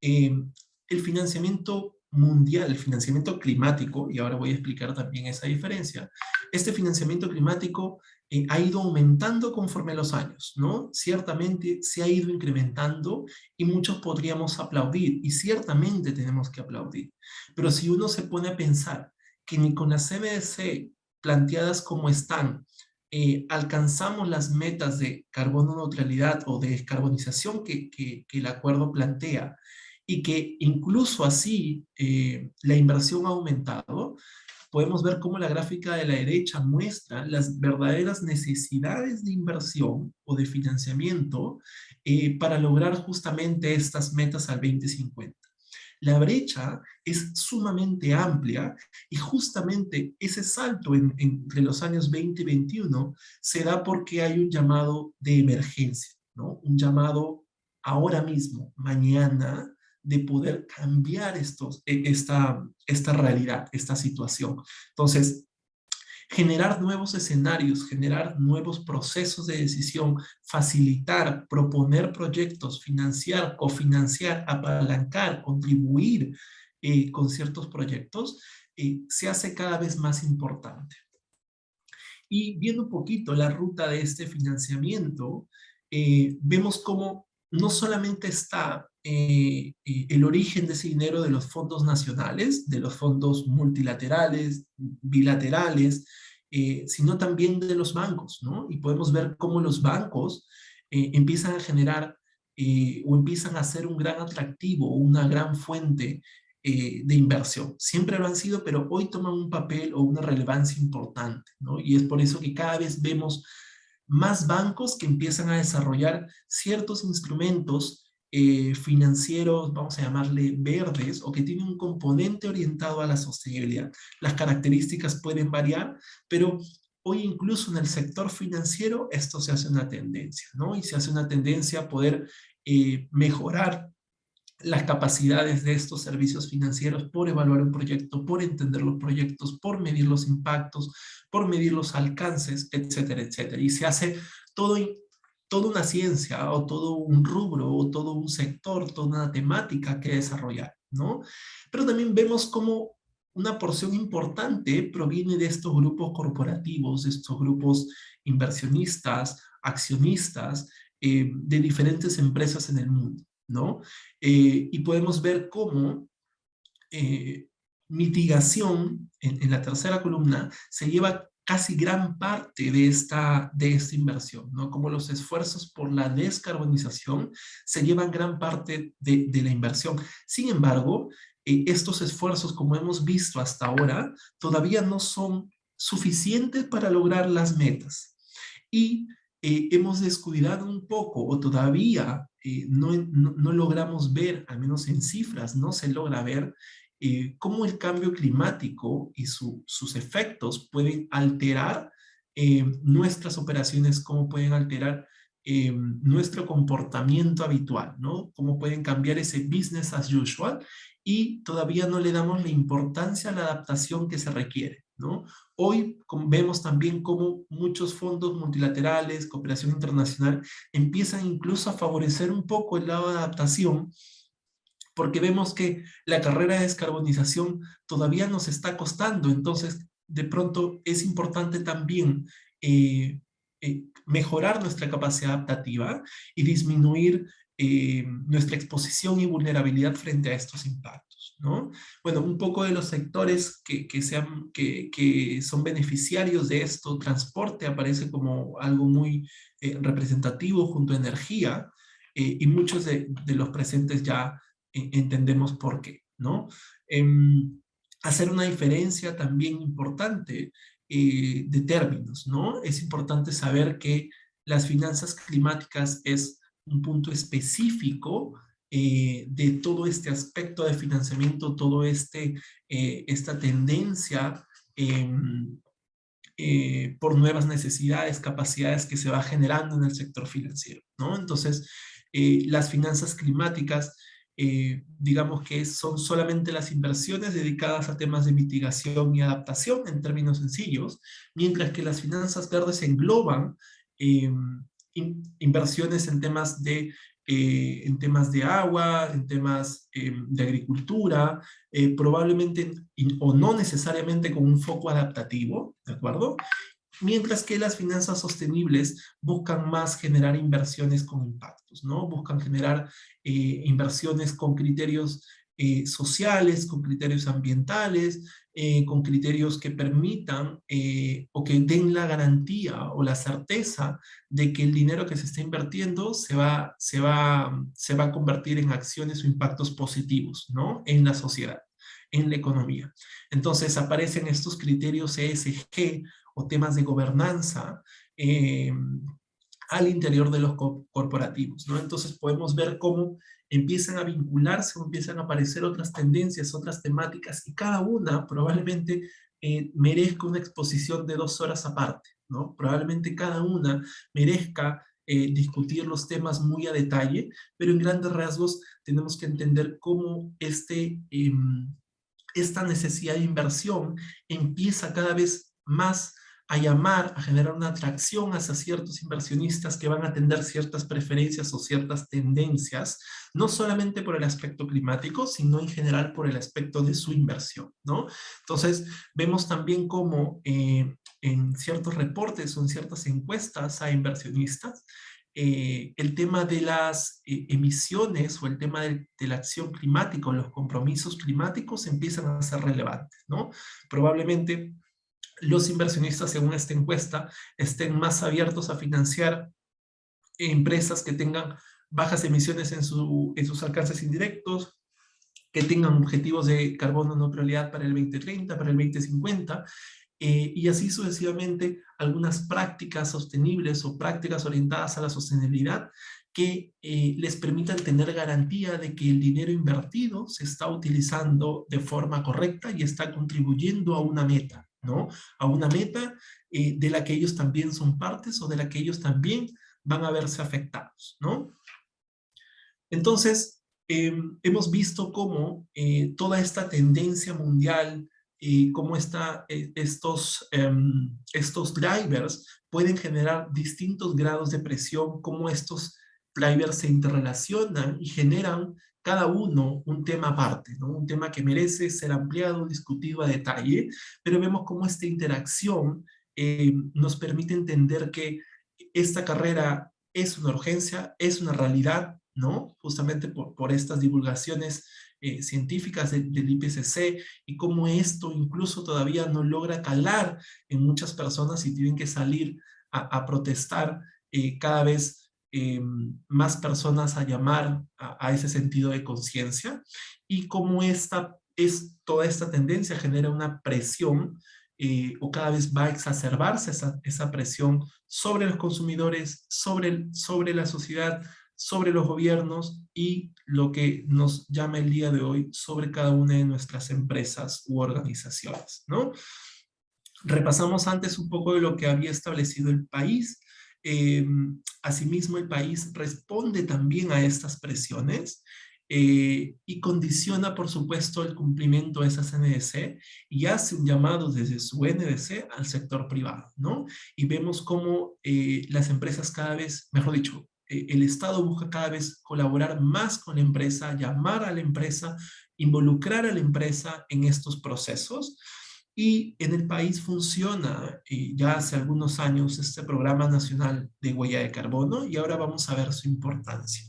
el financiamiento mundial, el financiamiento climático, y ahora voy a explicar también esa diferencia, este financiamiento climático ha ido aumentando conforme a los años, ¿no? Ciertamente se ha ido incrementando y muchos podríamos aplaudir, y ciertamente tenemos que aplaudir. Pero si uno se pone a pensar que ni con las CBDC planteadas como están, alcanzamos las metas de carbono neutralidad o de descarbonización que el acuerdo plantea, y que incluso así la inversión ha aumentado, podemos ver cómo la gráfica de la derecha muestra las verdaderas necesidades de inversión o de financiamiento para lograr justamente estas metas al 2050. La brecha es sumamente amplia y justamente ese salto entre los años 20 y 21 se da porque hay un llamado de emergencia, ¿no? Un llamado ahora mismo, mañana, de poder cambiar esta realidad, esta situación. Entonces, generar nuevos escenarios, generar nuevos procesos de decisión, facilitar, proponer proyectos, financiar, cofinanciar, apalancar, contribuir con ciertos proyectos, se hace cada vez más importante. Y viendo un poquito la ruta de este financiamiento, vemos cómo no solamente está el origen de ese dinero de los fondos nacionales, de los fondos multilaterales, bilaterales, sino también de los bancos, ¿no? Y podemos ver cómo los bancos empiezan a generar o empiezan a ser un gran atractivo, una gran fuente de inversión. Siempre lo han sido, pero hoy toman un papel o una relevancia importante, ¿no? Y es por eso que cada vez vemos más bancos que empiezan a desarrollar ciertos instrumentos financieros, vamos a llamarle verdes, o que tienen un componente orientado a la sostenibilidad. Las características pueden variar, pero hoy incluso en el sector financiero esto se hace una tendencia, ¿no? Y se hace una tendencia a poder mejorar las capacidades de estos servicios financieros por evaluar un proyecto, por entender los proyectos, por medir los impactos, por medir los alcances, etcétera, etcétera. Y se hace toda una ciencia, o todo un rubro, o todo un sector, toda una temática que desarrollar, ¿no? Pero también vemos cómo una porción importante proviene de estos grupos corporativos, de estos grupos inversionistas, accionistas, de diferentes empresas en el mundo, ¿no? Y podemos ver cómo mitigación, en la tercera columna, se lleva casi gran parte de esta inversión, ¿no? Como los esfuerzos por la descarbonización se llevan gran parte de la inversión. Sin embargo, estos esfuerzos, como hemos visto hasta ahora, todavía no son suficientes para lograr las metas. Y hemos descuidado un poco, o todavía no logramos ver, al menos en cifras, no se logra ver cómo el cambio climático y sus efectos pueden alterar nuestras operaciones, cómo pueden alterar nuestro comportamiento habitual, ¿no? Cómo pueden cambiar ese business as usual, y todavía no le damos la importancia a la adaptación que se requiere, ¿no? Hoy vemos también cómo muchos fondos multilaterales, cooperación internacional, empiezan incluso a favorecer un poco el lado de adaptación, porque vemos que la carrera de descarbonización todavía nos está costando. Entonces, de pronto es importante también mejorar nuestra capacidad adaptativa y disminuir nuestra exposición y vulnerabilidad frente a estos impactos, ¿no? Bueno, un poco de los sectores que son beneficiarios de esto. Transporte aparece como algo muy representativo, junto a energía, y muchos de los presentes ya entendemos por qué, ¿no? Hacer una diferencia también importante de términos, ¿no? Es importante saber que las finanzas climáticas es un punto específico de todo este aspecto de financiamiento, todo esta tendencia por nuevas necesidades, capacidades que se va generando en el sector financiero, ¿no? Entonces, las finanzas climáticas, digamos que son solamente las inversiones dedicadas a temas de mitigación y adaptación en términos sencillos, mientras que las finanzas verdes engloban inversiones en temas de agua, en temas de agricultura, probablemente o no necesariamente con un foco adaptativo, ¿de acuerdo? Mientras que las finanzas sostenibles buscan más generar inversiones con impactos, ¿no? Buscan generar inversiones con criterios sociales, con criterios ambientales, con criterios que permitan o que den la garantía o la certeza de que el dinero que se está invirtiendo se va a convertir en acciones o impactos positivos, ¿no? En la sociedad, en la economía. Entonces aparecen estos criterios ESG o temas de gobernanza al interior de los corporativos, ¿no? Entonces podemos ver cómo empiezan a vincularse o empiezan a aparecer otras tendencias, otras temáticas, y cada una probablemente merezca una exposición de 2 horas aparte, ¿no? Probablemente cada una merezca discutir los temas muy a detalle, pero en grandes rasgos tenemos que entender cómo esta necesidad de inversión empieza cada vez más a llamar, a generar una atracción hacia ciertos inversionistas que van a atender ciertas preferencias o ciertas tendencias, no solamente por el aspecto climático, sino en general por el aspecto de su inversión, ¿no? Entonces, vemos también cómo en ciertos reportes o en ciertas encuestas a inversionistas, el tema de las emisiones o el tema de la acción climática o los compromisos climáticos empiezan a ser relevantes, ¿no? Probablemente los inversionistas, según esta encuesta, estén más abiertos a financiar empresas que tengan bajas emisiones en sus alcances indirectos, que tengan objetivos de carbono neutralidad para el 2030, para el 2050, y así sucesivamente algunas prácticas sostenibles o prácticas orientadas a la sostenibilidad que les permitan tener garantía de que el dinero invertido se está utilizando de forma correcta y está contribuyendo a una meta, ¿no? A una meta de la que ellos también son partes o de la que ellos también van a verse afectados, ¿no? Entonces, hemos visto cómo toda esta tendencia mundial, cómo estos drivers pueden generar distintos grados de presión, cómo estos drivers se interrelacionan y generan cada uno un tema aparte, ¿no? Un tema que merece ser ampliado, discutido a detalle, pero vemos cómo esta interacción nos permite entender que esta carrera es una urgencia, es una realidad, ¿no? Justamente por estas divulgaciones científicas del IPCC y cómo esto incluso todavía no logra calar en muchas personas y tienen que salir a protestar cada vez más personas a llamar a ese sentido de conciencia y cómo toda esta tendencia genera una presión o cada vez va a exacerbarse esa presión sobre los consumidores, sobre la sociedad, sobre los gobiernos y lo que nos llama el día de hoy sobre cada una de nuestras empresas u organizaciones, ¿no? Repasamos antes un poco de lo que había establecido el país. Asimismo, el país responde también a estas presiones y condiciona, por supuesto, el cumplimiento de esas NDC y hace un llamado desde su NDC al sector privado, ¿no? Y vemos cómo las empresas cada vez, mejor dicho, el Estado busca cada vez colaborar más con la empresa, llamar a la empresa, involucrar a la empresa en estos procesos. Y en el país funciona ya hace algunos años este Programa Nacional de Huella de Carbono y ahora vamos a ver su importancia.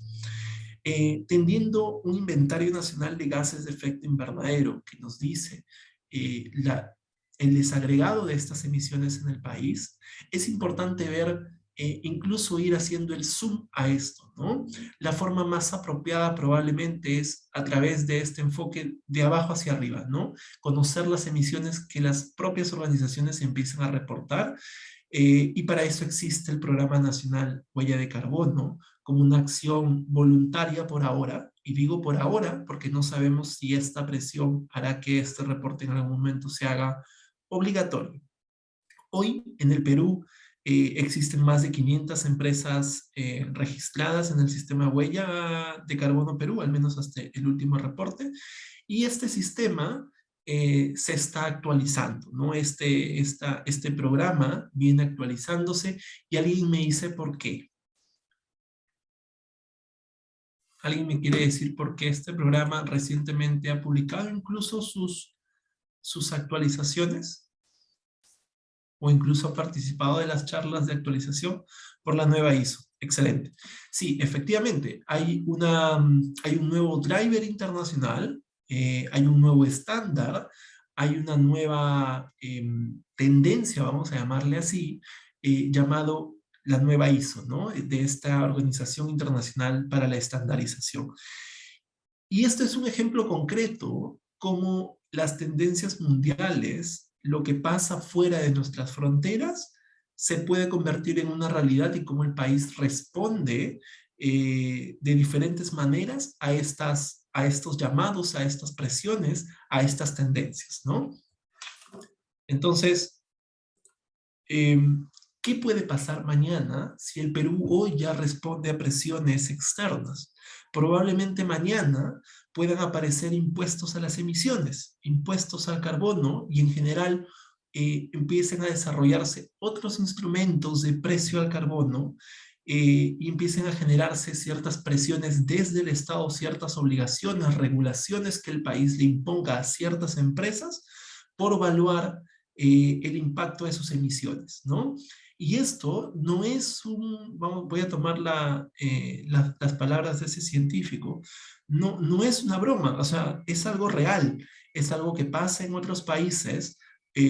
Tendiendo un inventario nacional de gases de efecto invernadero que nos dice el desagregado de estas emisiones en el país, es importante ver incluso ir haciendo el zoom a esto, ¿no? La forma más apropiada probablemente es a través de este enfoque de abajo hacia arriba, ¿no? Conocer las emisiones que las propias organizaciones empiezan a reportar y para eso existe el Programa Nacional Huella de Carbono como una acción voluntaria por ahora, y digo por ahora porque no sabemos si esta presión hará que este reporte en algún momento se haga obligatorio. Hoy en el Perú existen más de 500 empresas registradas en el sistema Huella de Carbono Perú, al menos hasta el último reporte, y este sistema se está actualizando, ¿no? Este programa viene actualizándose y alguien me dice por qué. ¿Alguien me quiere decir por qué este programa recientemente ha publicado incluso sus actualizaciones? O incluso ha participado de las charlas de actualización por la nueva ISO. Excelente. Sí, efectivamente, hay un nuevo driver internacional, hay un nuevo estándar, hay una nueva tendencia, vamos a llamarle así, llamado la nueva ISO, ¿no? De esta Organización Internacional para la Estandarización. Y este es un ejemplo concreto cómo las tendencias mundiales, lo que pasa fuera de nuestras fronteras, se puede convertir en una realidad y cómo el país responde de diferentes maneras a estos llamados, a estas presiones, a estas tendencias, ¿no? Entonces, ¿qué puede pasar mañana si el Perú hoy ya responde a presiones externas? Probablemente mañana puedan aparecer impuestos a las emisiones, impuestos al carbono y en general empiecen a desarrollarse otros instrumentos de precio al carbono y empiecen a generarse ciertas presiones desde el Estado, ciertas obligaciones, regulaciones que el país le imponga a ciertas empresas por evaluar el impacto de sus emisiones, ¿no? Y esto no es voy a tomar las palabras de ese científico, no es una broma, o sea, es algo real, es algo que pasa en otros países,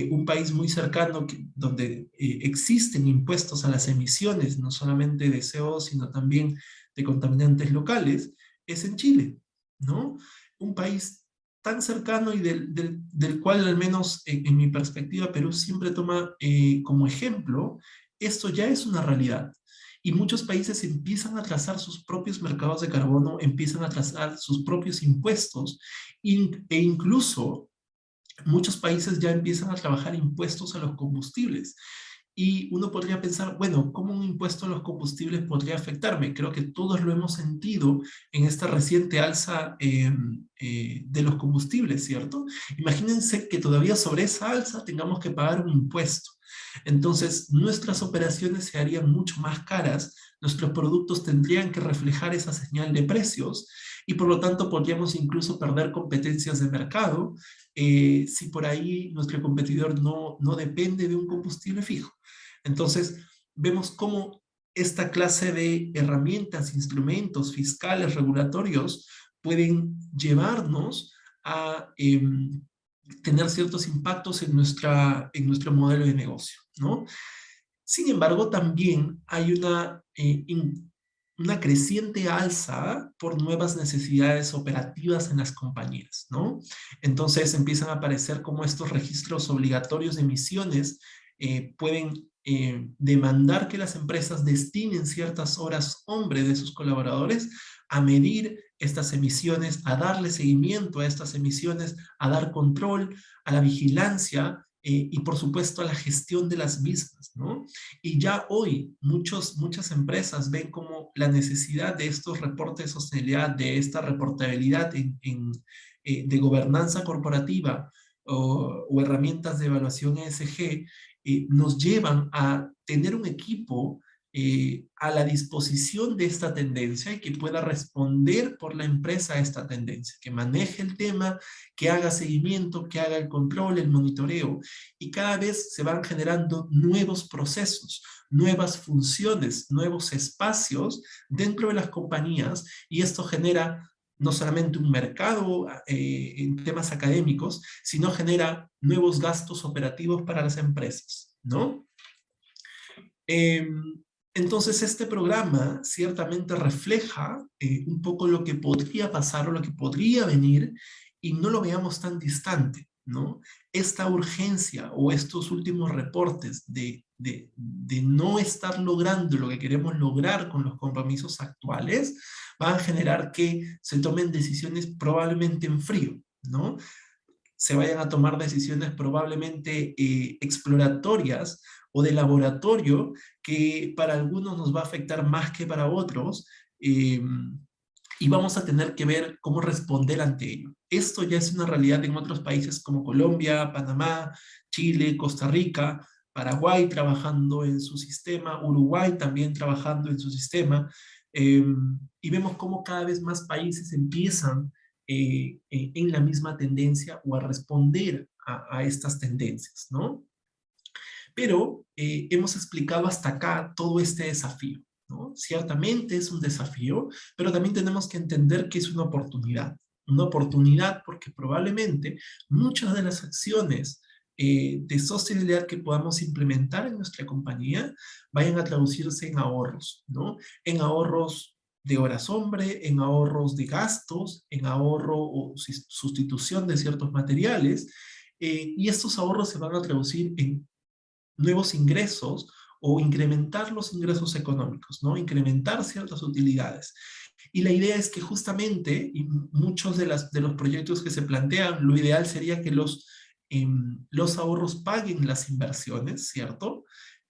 un país muy cercano donde existen impuestos a las emisiones, no solamente de CO2, sino también de contaminantes locales, es en Chile, ¿no? Un país tan cercano y del cual, al menos en mi perspectiva, Perú siempre toma como ejemplo, esto ya es una realidad. Y muchos países empiezan a trazar sus propios mercados de carbono, empiezan a trazar sus propios impuestos, e incluso muchos países ya empiezan a trabajar impuestos a los combustibles. Y uno podría pensar, bueno, ¿cómo un impuesto a los combustibles podría afectarme? Creo que todos lo hemos sentido en esta reciente alza de los combustibles, ¿cierto? Imagínense que todavía sobre esa alza tengamos que pagar un impuesto. Entonces, nuestras operaciones se harían mucho más caras, nuestros productos tendrían que reflejar esa señal de precios y por lo tanto podríamos incluso perder competencias de mercado si por ahí nuestro competidor no depende de un combustible fijo. Entonces, vemos cómo esta clase de herramientas, instrumentos fiscales, regulatorios, pueden llevarnos a tener ciertos impactos en nuestro modelo de negocio, ¿no? Sin embargo, también hay una creciente alza por nuevas necesidades operativas en las compañías, ¿no? Entonces empiezan a aparecer como estos registros obligatorios de emisiones pueden demandar que las empresas destinen ciertas horas hombre de sus colaboradores a medir estas emisiones, a darle seguimiento a estas emisiones, a dar control, a la vigilancia y por supuesto a la gestión de las mismas, ¿no? Y ya hoy muchas empresas ven como la necesidad de estos reportes de sostenibilidad, de esta reportabilidad de gobernanza corporativa o herramientas de evaluación ESG nos llevan a tener un equipo a la disposición de esta tendencia y que pueda responder por la empresa a esta tendencia, que maneje el tema, que haga seguimiento, que haga el control, el monitoreo, y cada vez se van generando nuevos procesos, nuevas funciones, nuevos espacios dentro de las compañías, y esto genera no solamente un mercado en temas académicos, sino genera nuevos gastos operativos para las empresas, ¿no? Entonces, este programa ciertamente refleja un poco lo que podría pasar o lo que podría venir y no lo veamos tan distante, ¿no? Esta urgencia o estos últimos reportes de no estar logrando lo que queremos lograr con los compromisos actuales van a generar que se tomen decisiones probablemente en frío, ¿no? Se vayan a tomar decisiones probablemente exploratorias o de laboratorio que para algunos nos va a afectar más que para otros y vamos a tener que ver cómo responder ante ello. Esto ya es una realidad en otros países como Colombia, Panamá, Chile, Costa Rica, Paraguay trabajando en su sistema, Uruguay también trabajando en su sistema, y vemos cómo cada vez más países empiezan en la misma tendencia o a responder a estas tendencias, ¿no? Pero hemos explicado hasta acá todo este desafío, ¿no? Ciertamente es un desafío, pero también tenemos que entender que es una oportunidad. Una oportunidad porque probablemente muchas de las acciones de sostenibilidad que podamos implementar en nuestra compañía vayan a traducirse en ahorros, ¿no? En ahorros de horas hombre, en ahorros de gastos, en ahorro o sustitución de ciertos materiales, y estos ahorros se van a traducir en nuevos ingresos o incrementar los ingresos económicos, ¿no? Incrementar ciertas utilidades. Y la idea es que justamente, y muchos de los proyectos que se plantean, lo ideal sería que los ahorros paguen las inversiones, ¿cierto?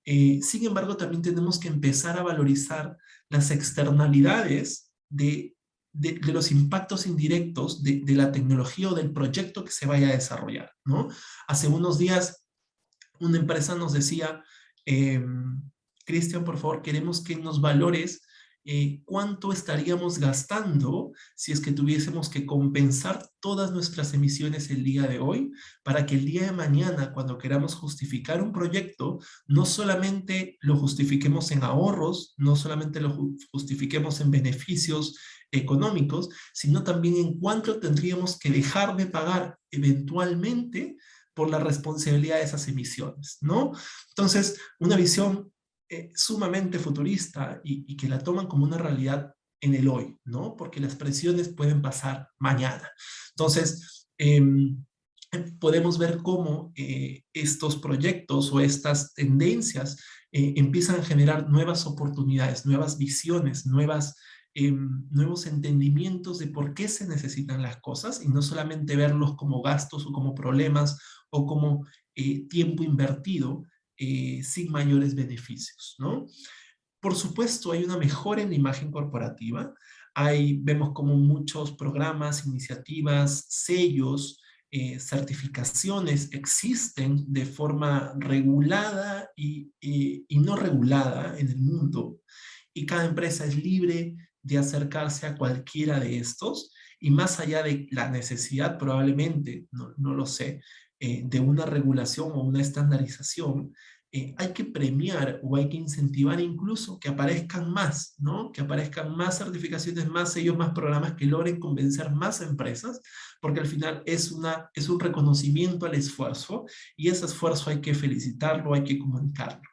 Sin embargo, también tenemos que empezar a valorizar las externalidades de los impactos indirectos de la tecnología o del proyecto que se vaya a desarrollar, ¿no? Hace unos días una empresa nos decía, Cristian, por favor, queremos que nos valores cuánto estaríamos gastando si es que tuviésemos que compensar todas nuestras emisiones el día de hoy, para que el día de mañana, cuando queramos justificar un proyecto, no solamente lo justifiquemos en ahorros, no solamente lo justifiquemos en beneficios económicos, sino también en cuánto tendríamos que dejar de pagar eventualmente por la responsabilidad de esas emisiones, ¿no? Entonces, una visión sumamente futurista y que la toman como una realidad en el hoy, ¿no? Porque las presiones pueden pasar mañana. Entonces, podemos ver cómo estos proyectos o estas tendencias empiezan a generar nuevas oportunidades, nuevas visiones, nuevos entendimientos de por qué se necesitan las cosas y no solamente verlos como gastos o como problemas o como tiempo invertido sin mayores beneficios, ¿no? Por supuesto, hay una mejora en la imagen corporativa. Vemos como muchos programas, iniciativas, sellos, certificaciones existen de forma regulada y no regulada en el mundo. Y cada empresa es libre de acercarse a cualquiera de estos. Y más allá de la necesidad, probablemente, no lo sé, de una regulación o una estandarización, hay que premiar o hay que incentivar incluso que aparezcan más, ¿no? Que aparezcan más certificaciones, más sellos, más programas que logren convencer más empresas, porque al final es un reconocimiento al esfuerzo y ese esfuerzo hay que felicitarlo, hay que comunicarlo.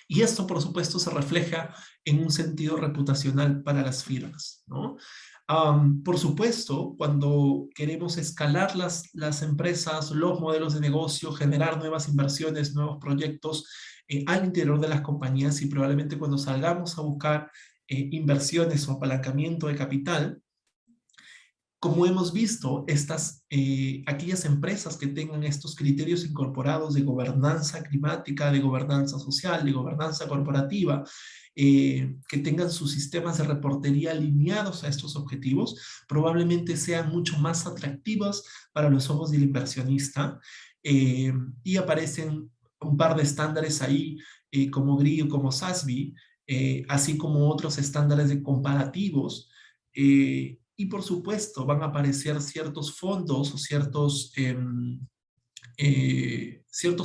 Y esto, por supuesto, se refleja en un sentido reputacional para las firmas, ¿no? Por supuesto, cuando queremos escalar las empresas, los modelos de negocio, generar nuevas inversiones, nuevos proyectos al interior de las compañías y probablemente cuando salgamos a buscar inversiones o apalancamiento de capital, como hemos visto, aquellas empresas que tengan estos criterios incorporados de gobernanza climática, de gobernanza social, de gobernanza corporativa, que tengan sus sistemas de reportería alineados a estos objetivos, probablemente sean mucho más atractivas para los ojos del inversionista. Y aparecen un par de estándares ahí, como GRI o como SASB, así como otros estándares de comparativos, y por supuesto van a aparecer ciertos fondos o ciertos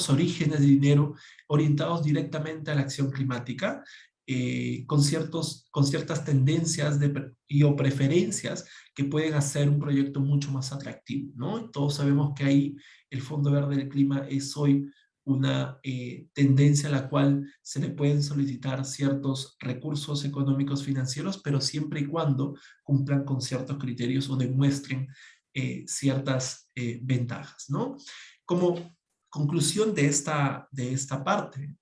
orígenes de dinero orientados directamente a la acción climática, con ciertas tendencias o preferencias que pueden hacer un proyecto mucho más atractivo, ¿no? Todos sabemos que ahí el Fondo Verde del Clima es hoy una tendencia a la cual se le pueden solicitar ciertos recursos económicos financieros, pero siempre y cuando cumplan con ciertos criterios o demuestren ciertas ventajas, ¿no? Como conclusión de esta parte,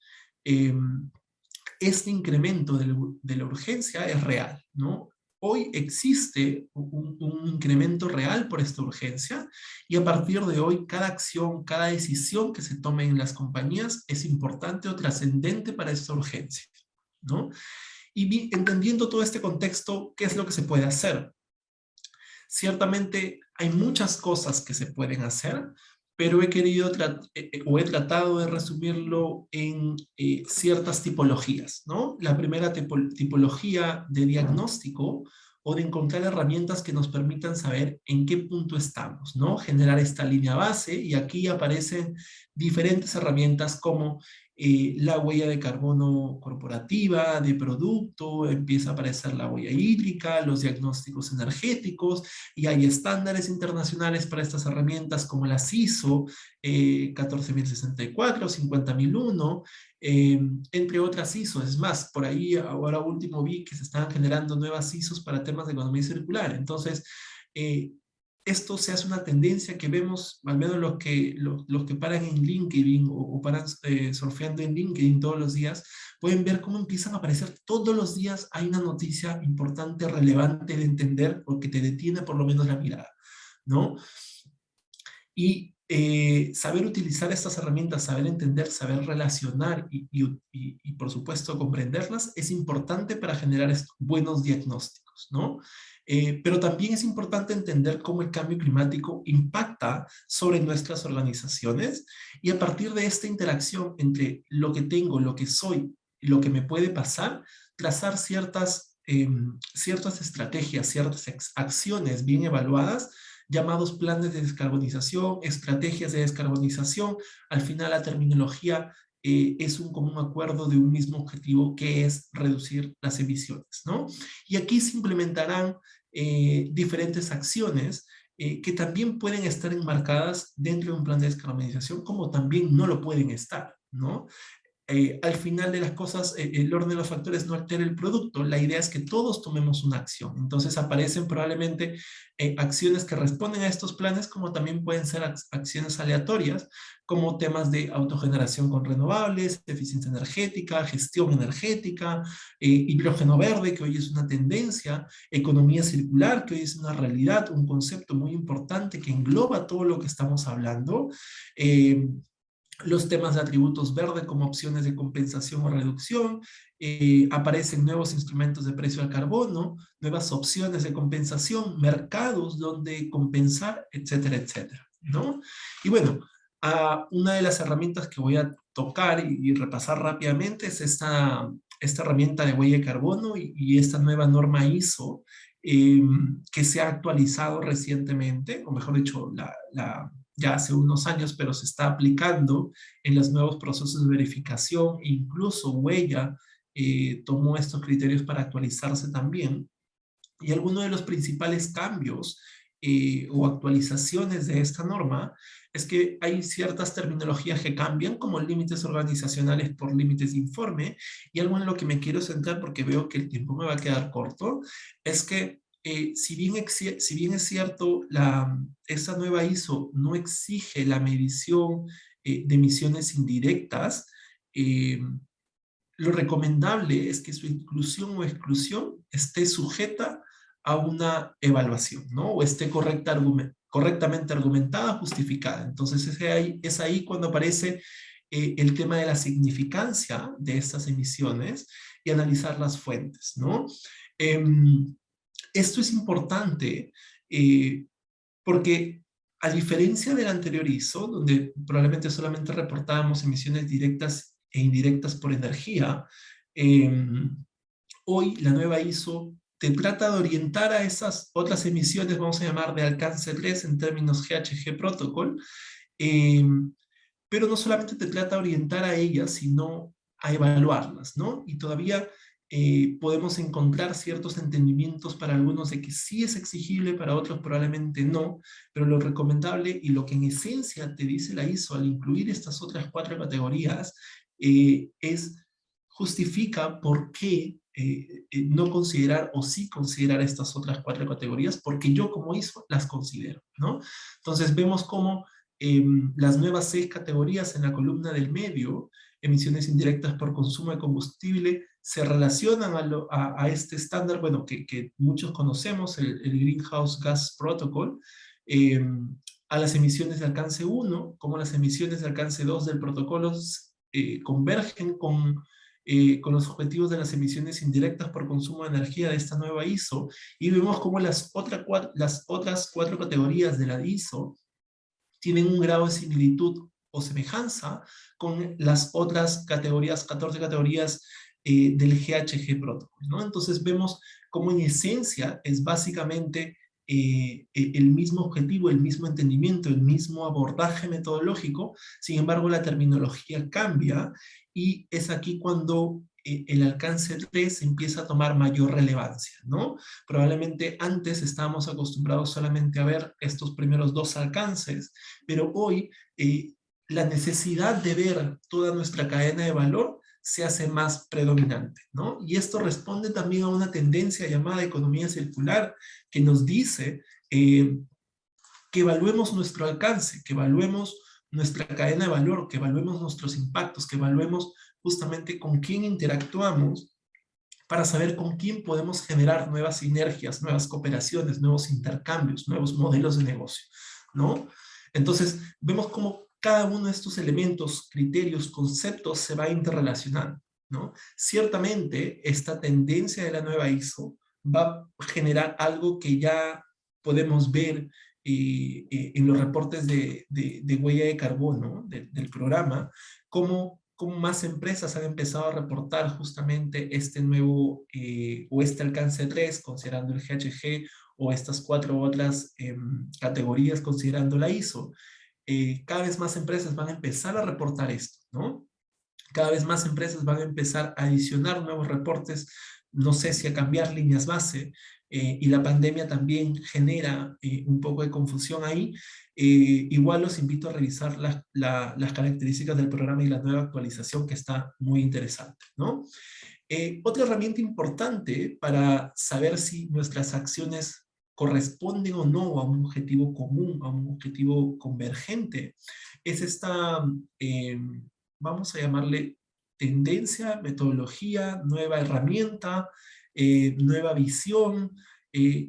este incremento de la urgencia es real, ¿no? Hoy existe un incremento real por esta urgencia y a partir de hoy cada acción, cada decisión que se tome en las compañías es importante o trascendente para esta urgencia, ¿no? Y entendiendo todo este contexto, ¿qué es lo que se puede hacer? Ciertamente hay muchas cosas que se pueden hacer, pero he tratado de resumirlo en ciertas tipologías, ¿no? La primera tipología de diagnóstico o de encontrar herramientas que nos permitan saber en qué punto estamos, ¿no? Generar esta línea base y aquí aparecen diferentes herramientas como la huella de carbono corporativa, de producto, empieza a aparecer la huella hídrica, los diagnósticos energéticos, y hay estándares internacionales para estas herramientas como la ISO 14064, 50001, entre otras ISO. Es más, por ahí ahora último vi que se estaban generando nuevas ISOs para temas de economía circular. Entonces, esto se hace una tendencia que vemos, al menos los que paran en LinkedIn o paran surfeando en LinkedIn todos los días, pueden ver cómo empiezan a aparecer todos los días. Hay una noticia importante, relevante de entender, o que te detiene por lo menos la mirada, ¿no? Y saber utilizar estas herramientas, saber entender, saber relacionar y por supuesto comprenderlas es importante para generar buenos diagnósticos, ¿no? Pero también es importante entender cómo el cambio climático impacta sobre nuestras organizaciones y a partir de esta interacción entre lo que tengo, lo que soy y lo que me puede pasar, trazar ciertas estrategias, ciertas acciones bien evaluadas, llamados planes de descarbonización, estrategias de descarbonización. Al final la terminología es un común acuerdo de un mismo objetivo, que es reducir las emisiones, ¿no? Y aquí se implementarán diferentes acciones que también pueden estar enmarcadas dentro de un plan de descarbonización, como también no lo pueden estar, ¿no? Al final de las cosas, el orden de los factores no altera el producto. La idea es que todos tomemos una acción. Entonces aparecen probablemente acciones que responden a estos planes, como también pueden ser acciones aleatorias, como temas de autogeneración con renovables, eficiencia energética, gestión energética, hidrógeno verde, que hoy es una tendencia, economía circular, que hoy es una realidad, un concepto muy importante que engloba todo lo que estamos hablando. los temas de atributos verde como opciones de compensación o reducción, aparecen nuevos instrumentos de precio al carbono, nuevas opciones de compensación, mercados donde compensar, etcétera, etcétera, ¿no? Y bueno, una de las herramientas que voy a tocar y repasar rápidamente es esta herramienta de huella de carbono y esta nueva norma ISO que se ha actualizado recientemente, o mejor dicho, ya hace unos años, pero se está aplicando en los nuevos procesos de verificación, e incluso Huella tomó estos criterios para actualizarse también. Y algunos de los principales cambios o actualizaciones de esta norma es que hay ciertas terminologías que cambian, como límites organizacionales por límites de informe, y algo en lo que me quiero centrar, porque veo que el tiempo me va a quedar corto, es que si bien es cierto, esta nueva ISO no exige la medición de emisiones indirectas, lo recomendable es que su inclusión o exclusión esté sujeta a una evaluación, ¿no? O esté correctamente argumentada, justificada. Entonces es ahí cuando aparece el tema de la significancia de estas emisiones y analizar las fuentes, ¿no? Esto es importante porque a diferencia del anterior ISO, donde probablemente solamente reportábamos emisiones directas e indirectas por energía, hoy la nueva ISO te trata de orientar a esas otras emisiones, vamos a llamar de alcance 3 en términos GHG Protocol, pero no solamente te trata de orientar a ellas, sino a evaluarlas, ¿no? Y todavía podemos encontrar ciertos entendimientos para algunos de que sí es exigible, para otros probablemente no, pero lo recomendable y lo que en esencia te dice la ISO al incluir estas otras 4 categorías justifica por qué no considerar o sí considerar estas otras 4 categorías, porque yo como ISO las considero, ¿no? Entonces vemos cómo las nuevas 6 categorías en la columna del medio, emisiones indirectas por consumo de combustible, se relacionan a este estándar, bueno, que muchos conocemos, el Greenhouse Gas Protocol, a las emisiones de alcance 1, como las emisiones de alcance 2 del protocolo convergen con los objetivos de las emisiones indirectas por consumo de energía de esta nueva ISO, y vemos cómo las otras 4 categorías de la ISO tienen un grado de similitud o semejanza con las otras categorías, 14 categorías del GHG Protocol, ¿no? Entonces vemos cómo en esencia es básicamente el mismo objetivo, el mismo entendimiento, el mismo abordaje metodológico, sin embargo la terminología cambia, y es aquí cuando el alcance 3 empieza a tomar mayor relevancia, ¿no? Probablemente antes estábamos acostumbrados solamente a ver estos primeros 2 alcances, pero hoy la necesidad de ver toda nuestra cadena de valor se hace más predominante, ¿no? Y esto responde también a una tendencia llamada economía circular, que nos dice que evaluemos nuestro alcance, que evaluemos nuestra cadena de valor, que evaluemos nuestros impactos, que evaluemos justamente con quién interactuamos para saber con quién podemos generar nuevas sinergias, nuevas cooperaciones, nuevos intercambios, nuevos modelos de negocio, ¿no? Entonces, vemos cómo cada uno de estos elementos, criterios, conceptos se va interrelacionando, ¿no? Ciertamente, esta tendencia de la nueva ISO va a generar algo que ya podemos ver en los reportes de huella de carbono del programa, como más empresas han empezado a reportar justamente este nuevo o este alcance 3, considerando el GHG, o estas 4 otras categorías considerando la ISO. Cada vez más empresas van a empezar a reportar esto, ¿no? Cada vez más empresas van a empezar a adicionar nuevos reportes, no sé si a cambiar líneas base, y la pandemia también genera un poco de confusión ahí. Igual los invito a revisar las características del programa y la nueva actualización, que está muy interesante, ¿no? Otra herramienta importante para saber si nuestras acciones corresponden o no a un objetivo común, a un objetivo convergente, es esta, vamos a llamarle tendencia, metodología, nueva herramienta, nueva visión,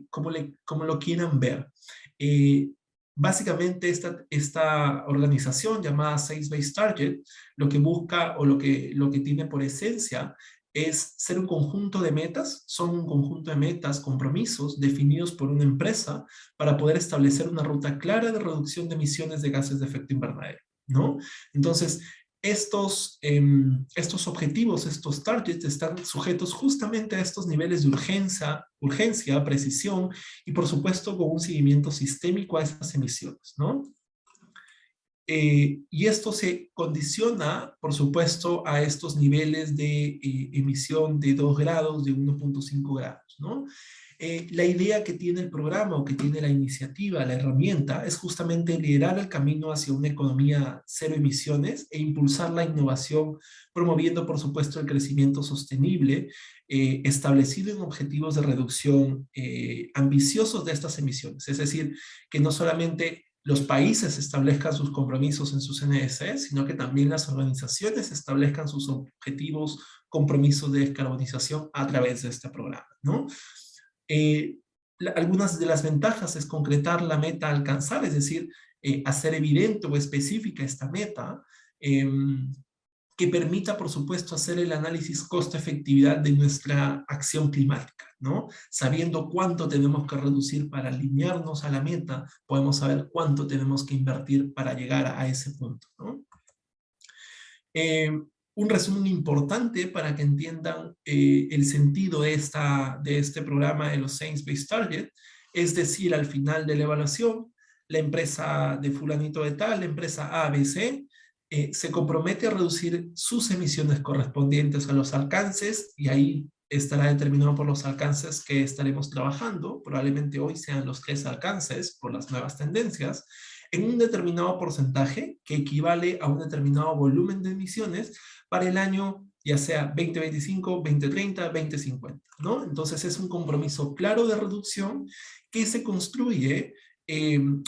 como lo quieran ver. Básicamente esta organización llamada Science Based Target lo que busca o lo que tiene por esencia es ser un conjunto de metas, son un conjunto de metas, compromisos definidos por una empresa para poder establecer una ruta clara de reducción de emisiones de gases de efecto invernadero, ¿no? Entonces, estos objetivos, estos targets, están sujetos justamente a estos niveles de urgencia, precisión y, por supuesto, con un seguimiento sistémico a esas emisiones, ¿no? Y esto se condiciona, por supuesto, a estos niveles de emisión de 2 grados, de 1.5 grados, ¿no? La idea que tiene el programa o que tiene la iniciativa, la herramienta, es justamente liderar el camino hacia una economía cero emisiones e impulsar la innovación, promoviendo, por supuesto, el crecimiento sostenible, establecido en objetivos de reducción ambiciosos de estas emisiones. Es decir, que no solamente los países establezcan sus compromisos en sus NDC, sino que también las organizaciones establezcan sus objetivos, compromisos de descarbonización a través de este programa, ¿no? Algunas de las ventajas es concretar la meta a alcanzar, es decir, hacer evidente o específica esta meta, que permita, por supuesto, hacer el análisis costo-efectividad de nuestra acción climática, ¿no? Sabiendo cuánto tenemos que reducir para alinearnos a la meta, podemos saber cuánto tenemos que invertir para llegar a ese punto, ¿no? Un resumen importante para que entiendan el sentido de este programa de los Science Based Target, es decir, al final de la evaluación, la empresa de fulanito de tal, la empresa ABC, se compromete a reducir sus emisiones correspondientes a los alcances, y ahí estará determinado por los alcances que estaremos trabajando, probablemente hoy sean los 3 alcances por las nuevas tendencias, en un determinado porcentaje que equivale a un determinado volumen de emisiones para el año ya sea 2025, 2030, 2050, ¿no? Entonces es un compromiso claro de reducción que se construye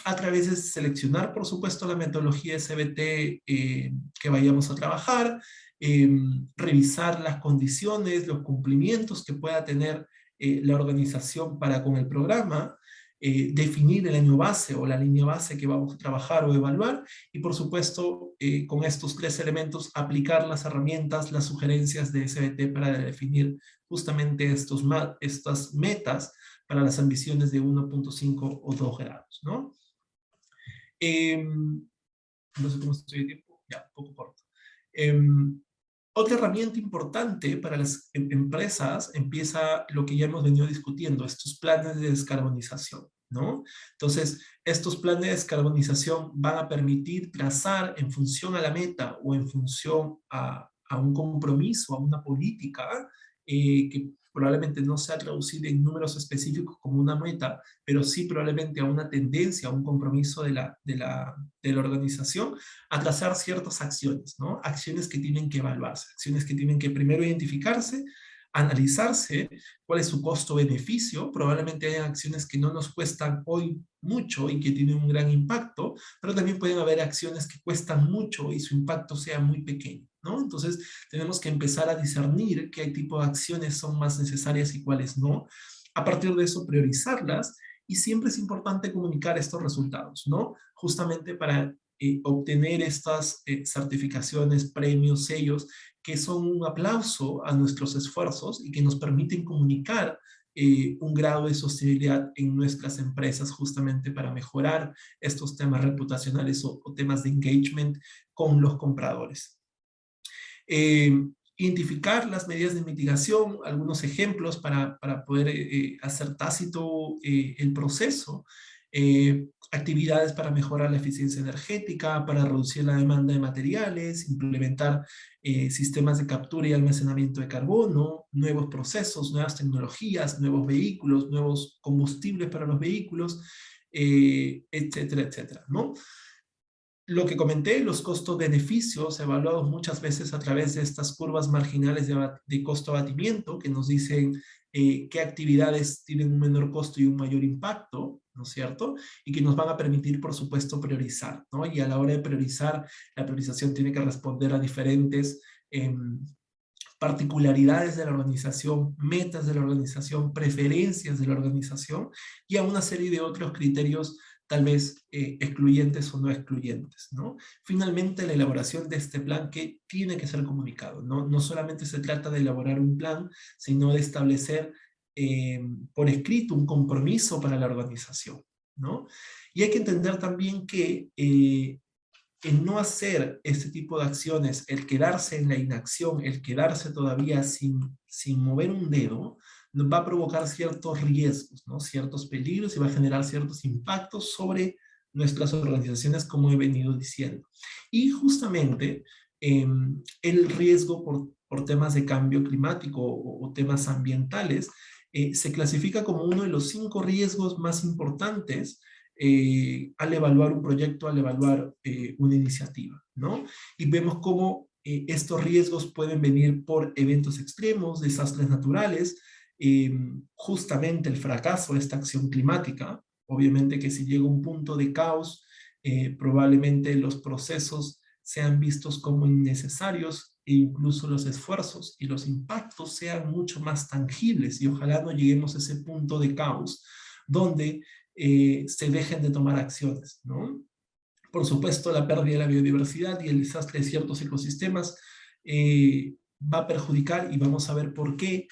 a través de seleccionar, por supuesto, la metodología SBT que vayamos a trabajar, revisar las condiciones, los cumplimientos que pueda tener la organización para con el programa, definir el año base o la línea base que vamos a trabajar o evaluar, y por supuesto, con estos 3 elementos, aplicar las herramientas, las sugerencias de SBT para definir justamente estas metas para las ambiciones de 1.5 o 2 grados, ¿no? No sé cómo estoy de tiempo, ya, un poco corto. Otra herramienta importante para las empresas empieza lo que ya hemos venido discutiendo, estos planes de descarbonización, ¿no? Entonces, estos planes de descarbonización van a permitir trazar en función a la meta o en función a un compromiso, a una política que probablemente no sea traducida en números específicos como una meta, pero sí probablemente a una tendencia, a un compromiso de la organización, a trazar ciertas acciones, ¿no? Acciones que tienen que evaluarse, acciones que tienen que primero identificarse, analizarse cuál es su costo-beneficio. Probablemente hay acciones que no nos cuestan hoy mucho y que tienen un gran impacto, pero también pueden haber acciones que cuestan mucho y su impacto sea muy pequeño, ¿no? Entonces tenemos que empezar a discernir qué tipo de acciones son más necesarias y cuáles no. A partir de eso, priorizarlas, y siempre es importante comunicar estos resultados, ¿no? Justamente para obtener estas certificaciones, premios, sellos, que son un aplauso a nuestros esfuerzos y que nos permiten comunicar un grado de sostenibilidad en nuestras empresas, justamente para mejorar estos temas reputacionales o temas de engagement con los compradores. Identificar las medidas de mitigación, algunos ejemplos para poder hacer tácito el proceso. Actividades para mejorar la eficiencia energética, para reducir la demanda de materiales, implementar sistemas de captura y almacenamiento de carbono, nuevos procesos, nuevas tecnologías, nuevos vehículos, nuevos combustibles para los vehículos, etcétera, etcétera, ¿no? Lo que comenté, los costos-beneficios evaluados muchas veces a través de estas curvas marginales de costo-abatimiento que nos dicen qué actividades tienen un menor costo y un mayor impacto, ¿no es cierto? Y que nos van a permitir, por supuesto, priorizar, ¿no? Y a la hora de priorizar, la priorización tiene que responder a diferentes particularidades de la organización, metas de la organización, preferencias de la organización y a una serie de otros criterios tal vez excluyentes o no excluyentes, ¿no? Finalmente, la elaboración de este plan que tiene que ser comunicado, ¿no? No solamente se trata de elaborar un plan, sino de establecer por escrito un compromiso para la organización, ¿no? Y hay que entender también que el no hacer este tipo de acciones, el quedarse en la inacción, el quedarse todavía sin mover un dedo, nos va a provocar ciertos riesgos, ¿no? Ciertos peligros y va a generar ciertos impactos sobre nuestras organizaciones, como he venido diciendo. Y justamente el riesgo por temas de cambio climático o temas ambientales se clasifica como uno de los 5 riesgos más importantes al evaluar un proyecto, al evaluar una iniciativa, ¿no? Y vemos cómo estos riesgos pueden venir por eventos extremos, desastres naturales, justamente el fracaso de esta acción climática. Obviamente que si llega un punto de caos, probablemente los procesos sean vistos como innecesarios e incluso los esfuerzos y los impactos sean mucho más tangibles y ojalá no lleguemos a ese punto de caos donde se dejen de tomar acciones, ¿no? Por supuesto, la pérdida de la biodiversidad y el desastre de ciertos ecosistemas va a perjudicar y vamos a ver por qué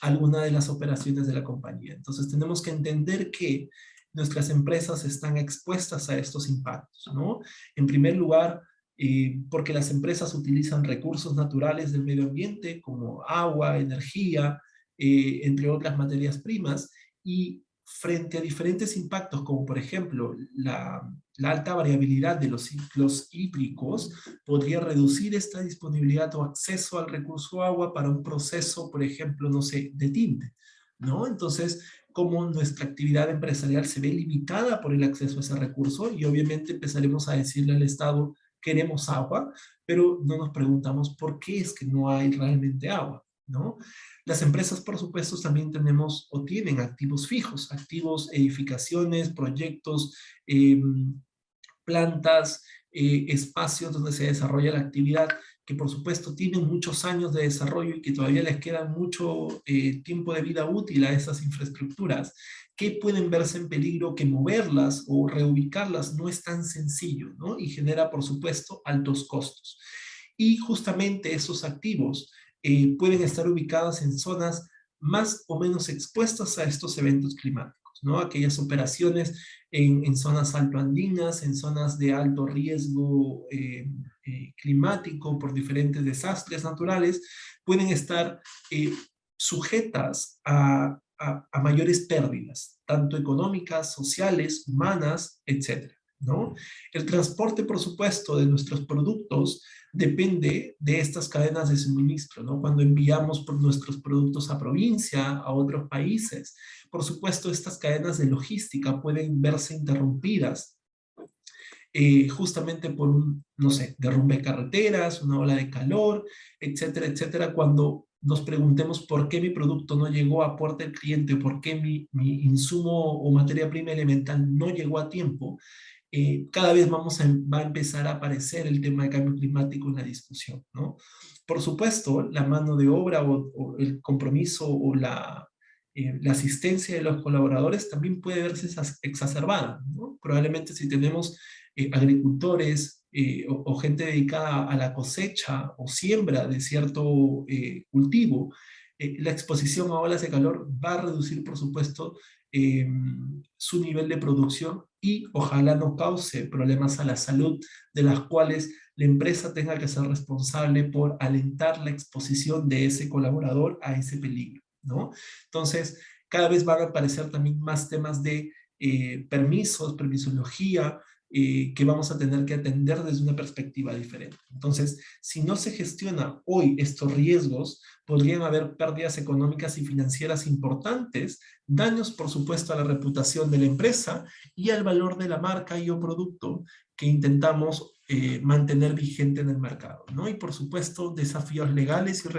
alguna de las operaciones de la compañía. Entonces tenemos que entender que nuestras empresas están expuestas a estos impactos, ¿no? En primer lugar, porque las empresas utilizan recursos naturales del medio ambiente como agua, energía, entre otras materias primas, y frente a diferentes impactos, como por ejemplo la alta variabilidad de los ciclos hídricos, podría reducir esta disponibilidad o acceso al recurso agua para un proceso, por ejemplo, no sé, de tinte, ¿no? Entonces, como nuestra actividad empresarial se ve limitada por el acceso a ese recurso, y obviamente empezaremos a decirle al Estado, queremos agua, pero no nos preguntamos por qué es que no hay realmente agua, ¿no? Las empresas, por supuesto, también tenemos o tienen activos fijos, activos, edificaciones, proyectos, plantas, espacios donde se desarrolla la actividad, que por supuesto tienen muchos años de desarrollo y que todavía les queda mucho tiempo de vida útil a esas infraestructuras, que pueden verse en peligro, que moverlas o reubicarlas no es tan sencillo, ¿no? Y genera, por supuesto, altos costos. Y justamente esos activos pueden estar ubicadas en zonas más o menos expuestas a estos eventos climáticos, ¿no? Aquellas operaciones en zonas altoandinas, en zonas de alto riesgo climático por diferentes desastres naturales, pueden estar sujetas a mayores pérdidas, tanto económicas, sociales, humanas, etc., ¿no? El transporte, por supuesto, de nuestros productos depende de estas cadenas de suministro, ¿no? Cuando enviamos por nuestros productos a provincia, a otros países, por supuesto, estas cadenas de logística pueden verse interrumpidas justamente por un, no sé, derrumbe de carreteras, una ola de calor, etcétera, etcétera, cuando nos preguntemos por qué mi producto no llegó a puerta del cliente, por qué mi insumo o materia prima elemental no llegó a tiempo, cada vez va a empezar a aparecer el tema de cambio climático en la discusión, ¿no? Por supuesto, la mano de obra o el compromiso o la asistencia de los colaboradores también puede verse exacerbada, ¿no? Probablemente si tenemos agricultores o gente dedicada a la cosecha o siembra de cierto cultivo, la exposición a olas de calor va a reducir, por supuesto, su nivel de producción y ojalá no cause problemas a la salud de las cuales la empresa tenga que ser responsable por alentar la exposición de ese colaborador a ese peligro, ¿no? Entonces, cada vez van a aparecer también más temas de permisos, permisología, que vamos a tener que atender desde una perspectiva diferente. Entonces, si no se gestiona hoy estos riesgos, podrían haber pérdidas económicas y financieras importantes, daños, por supuesto, a la reputación de la empresa y al valor de la marca y o producto que intentamos mantener vigente en el mercado, ¿no? Y, por supuesto, desafíos legales y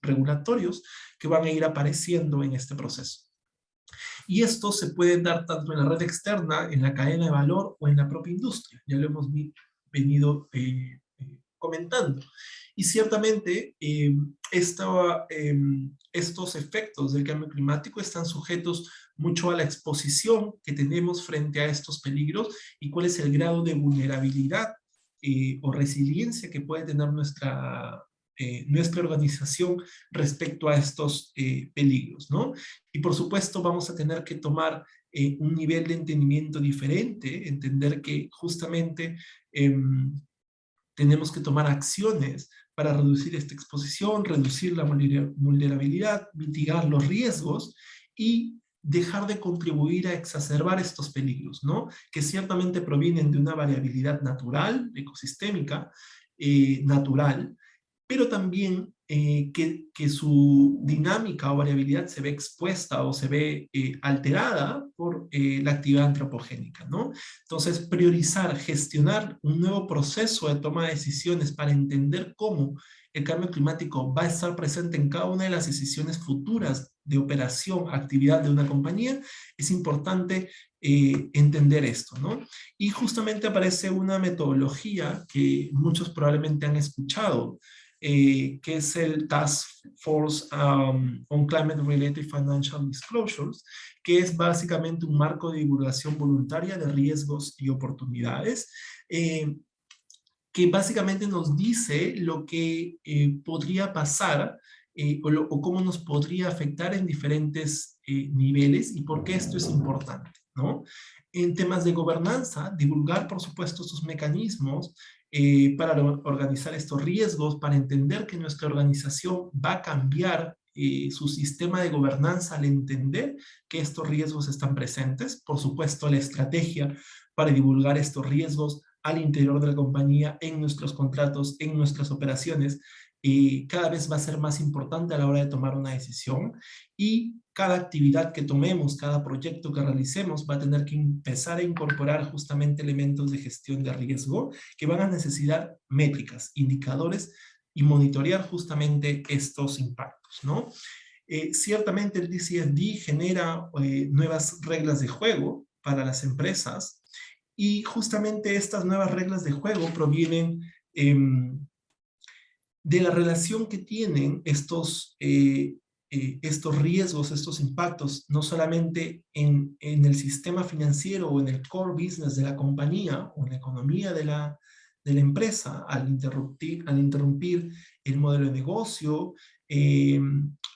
regulatorios que van a ir apareciendo en este proceso. Y esto se puede dar tanto en la red externa, en la cadena de valor o en la propia industria. Ya lo hemos venido comentando. Y ciertamente estos efectos del cambio climático están sujetos mucho a la exposición que tenemos frente a estos peligros y cuál es el grado de vulnerabilidad o resiliencia que puede tener nuestra organización respecto a estos peligros, ¿no? Y por supuesto vamos a tener que tomar un nivel de entendimiento diferente, entender que justamente tenemos que tomar acciones para reducir esta exposición, reducir la vulnerabilidad, mitigar los riesgos y dejar de contribuir a exacerbar estos peligros, ¿no? Que ciertamente provienen de una variabilidad natural, ecosistémica, natural, pero también que su dinámica o variabilidad se ve expuesta o se ve alterada por la actividad antropogénica, ¿no? Entonces, priorizar, gestionar un nuevo proceso de toma de decisiones para entender cómo el cambio climático va a estar presente en cada una de las decisiones futuras de operación, actividad de una compañía, es importante entender esto, ¿no? Y justamente aparece una metodología que muchos probablemente han escuchado, que es el Task Force on Climate-Related Financial Disclosures, que es básicamente un marco de divulgación voluntaria de riesgos y oportunidades, que básicamente nos dice lo que podría pasar o cómo nos podría afectar en diferentes niveles y por qué esto es importante, ¿no? En temas de gobernanza, divulgar, por supuesto, estos mecanismos para organizar estos riesgos, para entender que nuestra organización va a cambiar su sistema de gobernanza al entender que estos riesgos están presentes. Por supuesto, la estrategia para divulgar estos riesgos al interior de la compañía, en nuestros contratos, en nuestras operaciones, cada vez va a ser más importante a la hora de tomar una decisión, y cada actividad que tomemos, cada proyecto que realicemos va a tener que empezar a incorporar justamente elementos de gestión de riesgo que van a necesitar métricas, indicadores y monitorear justamente estos impactos, ¿no? Ciertamente el TCFD genera nuevas reglas de juego para las empresas, y justamente estas nuevas reglas de juego provienen de la relación que tienen estos riesgos, estos impactos, no solamente en el sistema financiero o en el core business de la compañía o en la economía de la empresa, al interrumpir el modelo de negocio,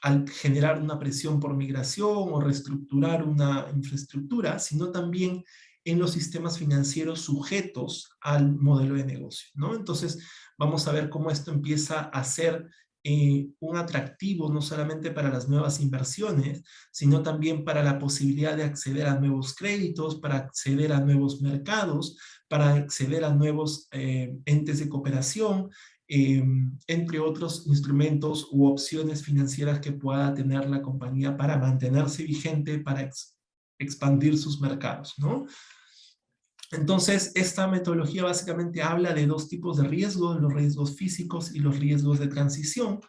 al generar una presión por migración o reestructurar una infraestructura, sino también en los sistemas financieros sujetos al modelo de negocio, ¿no? Entonces, vamos a ver cómo esto empieza a ser un atractivo no solamente para las nuevas inversiones, sino también para la posibilidad de acceder a nuevos créditos, para acceder a nuevos mercados, para acceder a nuevos entes de cooperación, entre otros instrumentos u opciones financieras que pueda tener la compañía para mantenerse vigente, para expandir sus mercados, ¿no? Entonces, esta metodología básicamente habla de dos tipos de riesgos, los riesgos físicos y los riesgos de transición.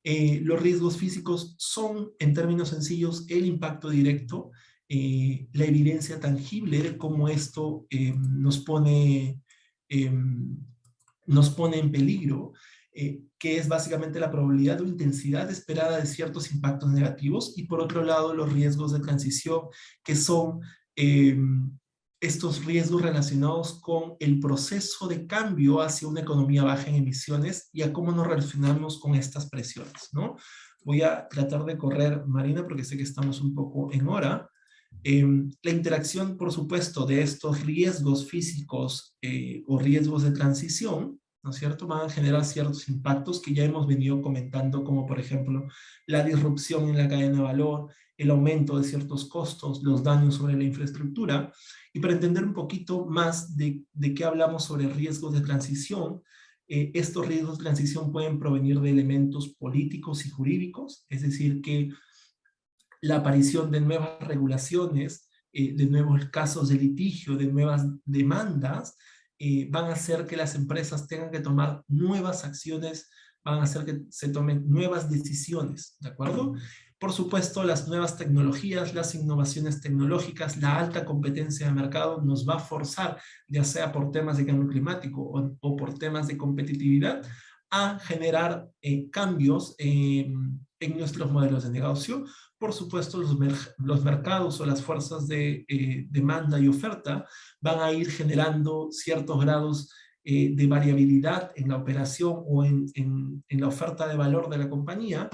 Los riesgos físicos son, en términos sencillos, el impacto directo, la evidencia tangible de cómo esto nos pone en peligro, que es básicamente la probabilidad o intensidad esperada de ciertos impactos negativos, y por otro lado los riesgos de transición, que son estos riesgos relacionados con el proceso de cambio hacia una economía baja en emisiones y a cómo nos relacionamos con estas presiones, ¿no? Voy a tratar de correr, Marina, porque sé que estamos un poco en hora. La interacción, por supuesto, de estos riesgos físicos o riesgos de transición, ¿no es cierto?, van a generar ciertos impactos que ya hemos venido comentando, como por ejemplo la disrupción en la cadena de valor, el aumento de ciertos costos, los daños sobre la infraestructura. Y para entender un poquito más de qué hablamos sobre riesgos de transición, estos riesgos de transición pueden provenir de elementos políticos y jurídicos, es decir, que la aparición de nuevas regulaciones, de nuevos casos de litigio, de nuevas demandas, van a hacer que las empresas tengan que tomar nuevas acciones, van a hacer que se tomen nuevas decisiones, ¿de acuerdo? Por supuesto, las nuevas tecnologías, las innovaciones tecnológicas, la alta competencia de mercado nos va a forzar, ya sea por temas de cambio climático o por temas de competitividad, a generar cambios en nuestros modelos de negocio. Por supuesto, los mercados o las fuerzas de demanda y oferta van a ir generando ciertos grados de variabilidad en la operación o en la oferta de valor de la compañía.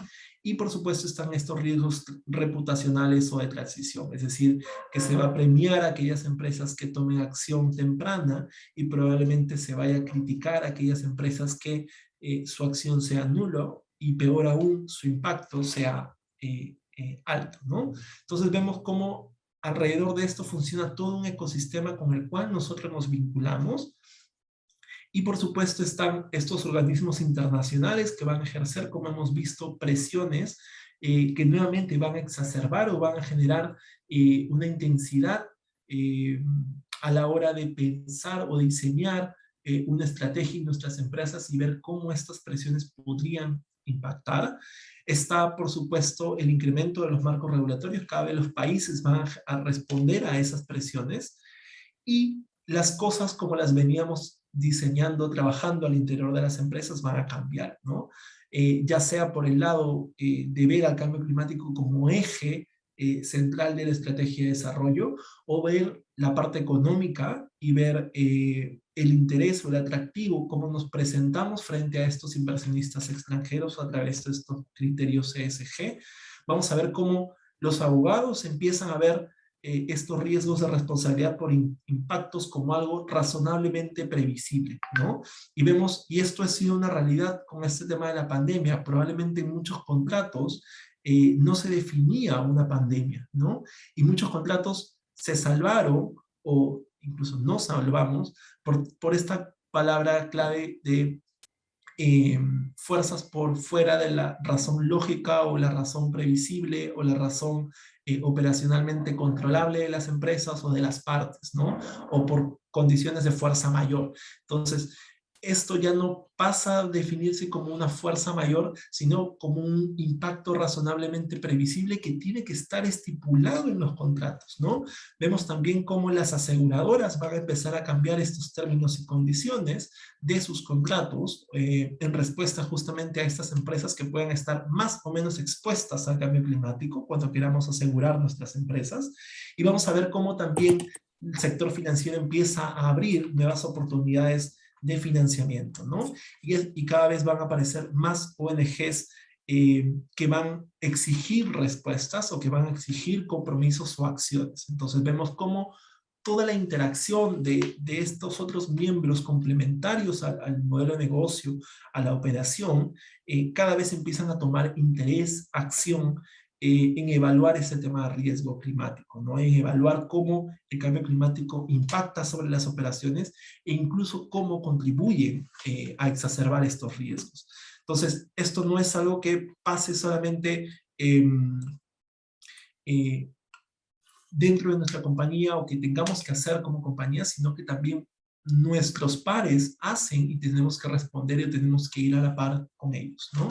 Y por supuesto están estos riesgos reputacionales o de transición, es decir, que se va a premiar a aquellas empresas que tomen acción temprana y probablemente se vaya a criticar a aquellas empresas que su acción sea nula y peor aún su impacto sea alto, ¿no? Entonces vemos cómo alrededor de esto funciona todo un ecosistema con el cual nosotros nos vinculamos. Y por supuesto están estos organismos internacionales que van a ejercer, como hemos visto, presiones que nuevamente van a exacerbar o van a generar una intensidad a la hora de pensar o diseñar una estrategia en nuestras empresas y ver cómo estas presiones podrían impactar. Está, por supuesto, el incremento de los marcos regulatorios. Cada vez los países van a responder a esas presiones y las cosas como las veníamos diseñando, trabajando al interior de las empresas van a cambiar, ¿no? Ya sea por el lado de ver al cambio climático como eje central de la estrategia de desarrollo, o ver la parte económica y ver el interés o el atractivo, cómo nos presentamos frente a estos inversionistas extranjeros a través de estos criterios ESG. Vamos a ver cómo los abogados empiezan a ver estos riesgos de responsabilidad por impactos como algo razonablemente previsible, ¿no? Y vemos, y esto ha sido una realidad con este tema de la pandemia, probablemente en muchos contratos no se definía una pandemia, ¿no? Y muchos contratos se salvaron, o incluso no salvamos, por esta palabra clave de fuerzas por fuera de la razón lógica o la razón previsible o la razón operacionalmente controlable de las empresas o de las partes, ¿no? O por condiciones de fuerza mayor. Entonces, esto ya no pasa a definirse como una fuerza mayor, sino como un impacto razonablemente previsible que tiene que estar estipulado en los contratos, ¿no? Vemos también cómo las aseguradoras van a empezar a cambiar estos términos y condiciones de sus contratos en respuesta justamente a estas empresas que pueden estar más o menos expuestas al cambio climático cuando queramos asegurar nuestras empresas. Y vamos a ver cómo también el sector financiero empieza a abrir nuevas oportunidades de financiamiento, ¿no? Y cada vez van a aparecer más ONGs que van a exigir respuestas o que van a exigir compromisos o acciones. Entonces vemos cómo toda la interacción de estos otros miembros complementarios al modelo de negocio, a la operación, cada vez empiezan a tomar interés, acción, en evaluar ese tema de riesgo climático, ¿no? En evaluar cómo el cambio climático impacta sobre las operaciones e incluso cómo contribuye a exacerbar estos riesgos. Entonces, esto no es algo que pase solamente dentro de nuestra compañía o que tengamos que hacer como compañía, sino que también nuestros pares hacen y tenemos que responder y tenemos que ir a la par con ellos, ¿no?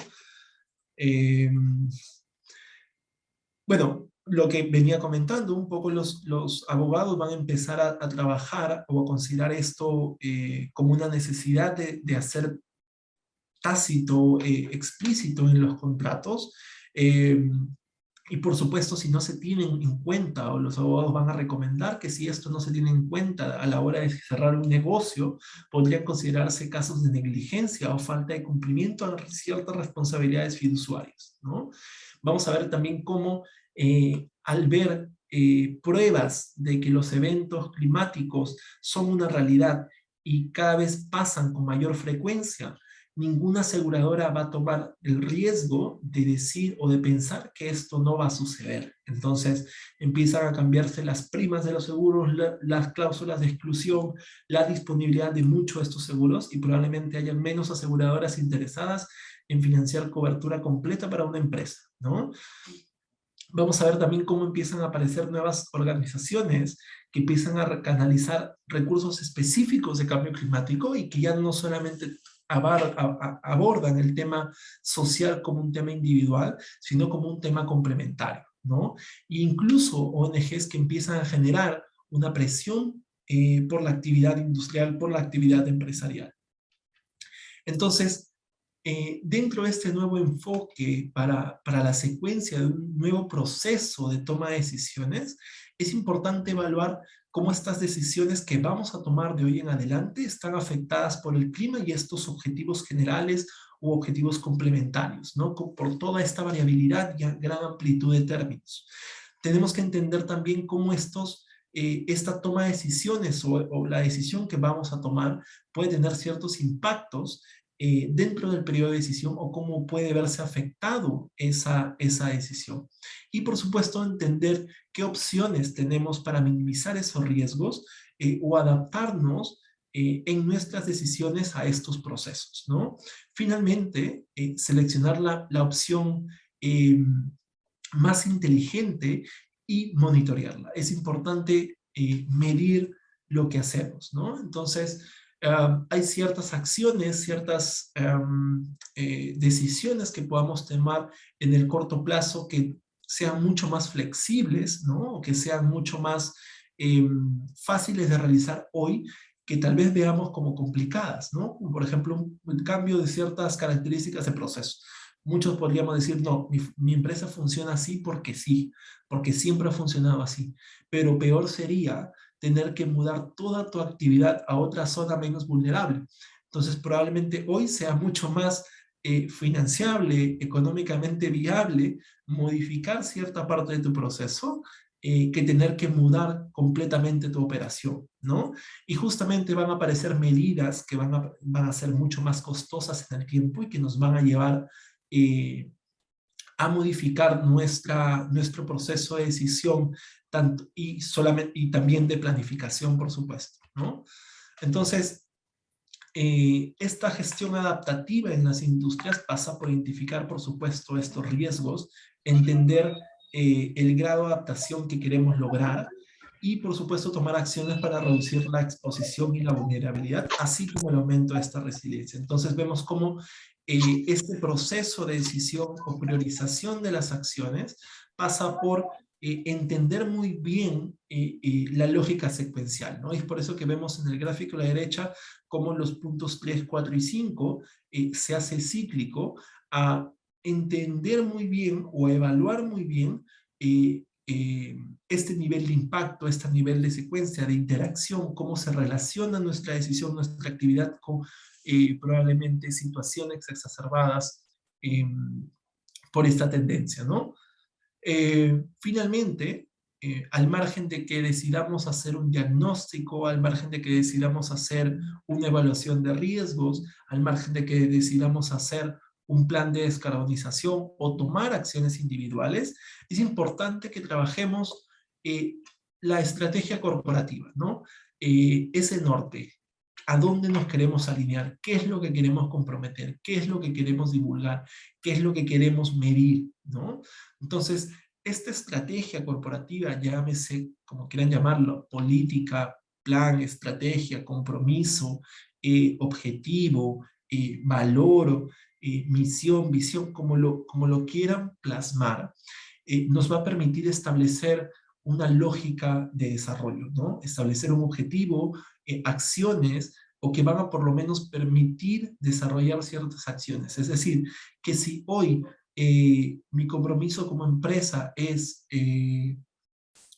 Bueno, lo que venía comentando, un poco los abogados van a empezar a trabajar o a considerar esto como una necesidad de hacer tácito, explícito en los contratos. Y por supuesto, si no se tienen en cuenta, o los abogados van a recomendar que si esto no se tiene en cuenta a la hora de cerrar un negocio, podrían considerarse casos de negligencia o falta de cumplimiento a ciertas responsabilidades fiduciarias, ¿no? Vamos a ver también cómo al ver pruebas de que los eventos climáticos son una realidad y cada vez pasan con mayor frecuencia, ninguna aseguradora va a tomar el riesgo de decir o de pensar que esto no va a suceder. Entonces empiezan a cambiarse las primas de los seguros, las cláusulas de exclusión, la disponibilidad de muchos de estos seguros, y probablemente haya menos aseguradoras interesadas en financiar cobertura completa para una empresa, ¿no? Vamos a ver también cómo empiezan a aparecer nuevas organizaciones que empiezan a canalizar recursos específicos de cambio climático y que ya no solamente abordan el tema social como un tema individual, sino como un tema complementario, ¿no? E incluso ONGs que empiezan a generar una presión por la actividad industrial, por la actividad empresarial. Entonces, dentro de este nuevo enfoque para la secuencia de un nuevo proceso de toma de decisiones, es importante evaluar cómo estas decisiones que vamos a tomar de hoy en adelante están afectadas por el clima y estos objetivos generales u objetivos complementarios, ¿no? Por toda esta variabilidad y gran amplitud de términos. Tenemos que entender también cómo esta toma de decisiones o la decisión que vamos a tomar puede tener ciertos impactos dentro del periodo de decisión o cómo puede verse afectado esa decisión. Y por supuesto entender qué opciones tenemos para minimizar esos riesgos o adaptarnos en nuestras decisiones a estos procesos, ¿no? Finalmente, seleccionar la opción más inteligente y monitorearla. Es importante medir lo que hacemos, ¿no? Entonces, hay ciertas acciones, ciertas decisiones que podamos tomar en el corto plazo que sean mucho más flexibles, ¿no? O que sean mucho más fáciles de realizar hoy, que tal vez veamos como complicadas, ¿no? Como por ejemplo, un cambio de ciertas características de proceso. Muchos podríamos decir, no, mi empresa funciona así porque sí, porque siempre ha funcionado así. Pero peor sería tener que mudar toda tu actividad a otra zona menos vulnerable. Entonces, probablemente hoy sea mucho más financiable, económicamente viable, modificar cierta parte de tu proceso que tener que mudar completamente tu operación, ¿no? Y justamente van a aparecer medidas que van a ser mucho más costosas en el tiempo y que nos van a llevar a modificar nuestro proceso de decisión y también de planificación, por supuesto, ¿no? Entonces, esta gestión adaptativa en las industrias pasa por identificar, por supuesto, estos riesgos, entender el grado de adaptación que queremos lograr y, por supuesto, tomar acciones para reducir la exposición y la vulnerabilidad, así como el aumento de esta resiliencia. Entonces, vemos cómo este proceso de decisión o priorización de las acciones pasa por entender muy bien la lógica secuencial, ¿no? Y es por eso que vemos en el gráfico a la derecha cómo los puntos 3, 4 y 5 se hace cíclico a entender muy bien o evaluar muy bien este nivel de impacto, este nivel de secuencia, de interacción, cómo se relaciona nuestra decisión, nuestra actividad con probablemente situaciones exacerbadas por esta tendencia, ¿no? Finalmente, al margen de que decidamos hacer un diagnóstico, al margen de que decidamos hacer una evaluación de riesgos, al margen de que decidamos hacer un plan de descarbonización o tomar acciones individuales, es importante que trabajemos la estrategia corporativa, ¿no? Ese norte, a dónde nos queremos alinear, qué es lo que queremos comprometer, qué es lo que queremos divulgar, qué es lo que queremos medir, ¿no? Entonces, esta estrategia corporativa, llámese como quieran llamarlo, política, plan, estrategia, compromiso, objetivo, valor, misión, visión, como lo quieran plasmar, nos va a permitir establecer una lógica de desarrollo, ¿no? Establecer un objetivo, acciones, o que van a por lo menos permitir desarrollar ciertas acciones. Es decir, que si hoy mi compromiso como empresa es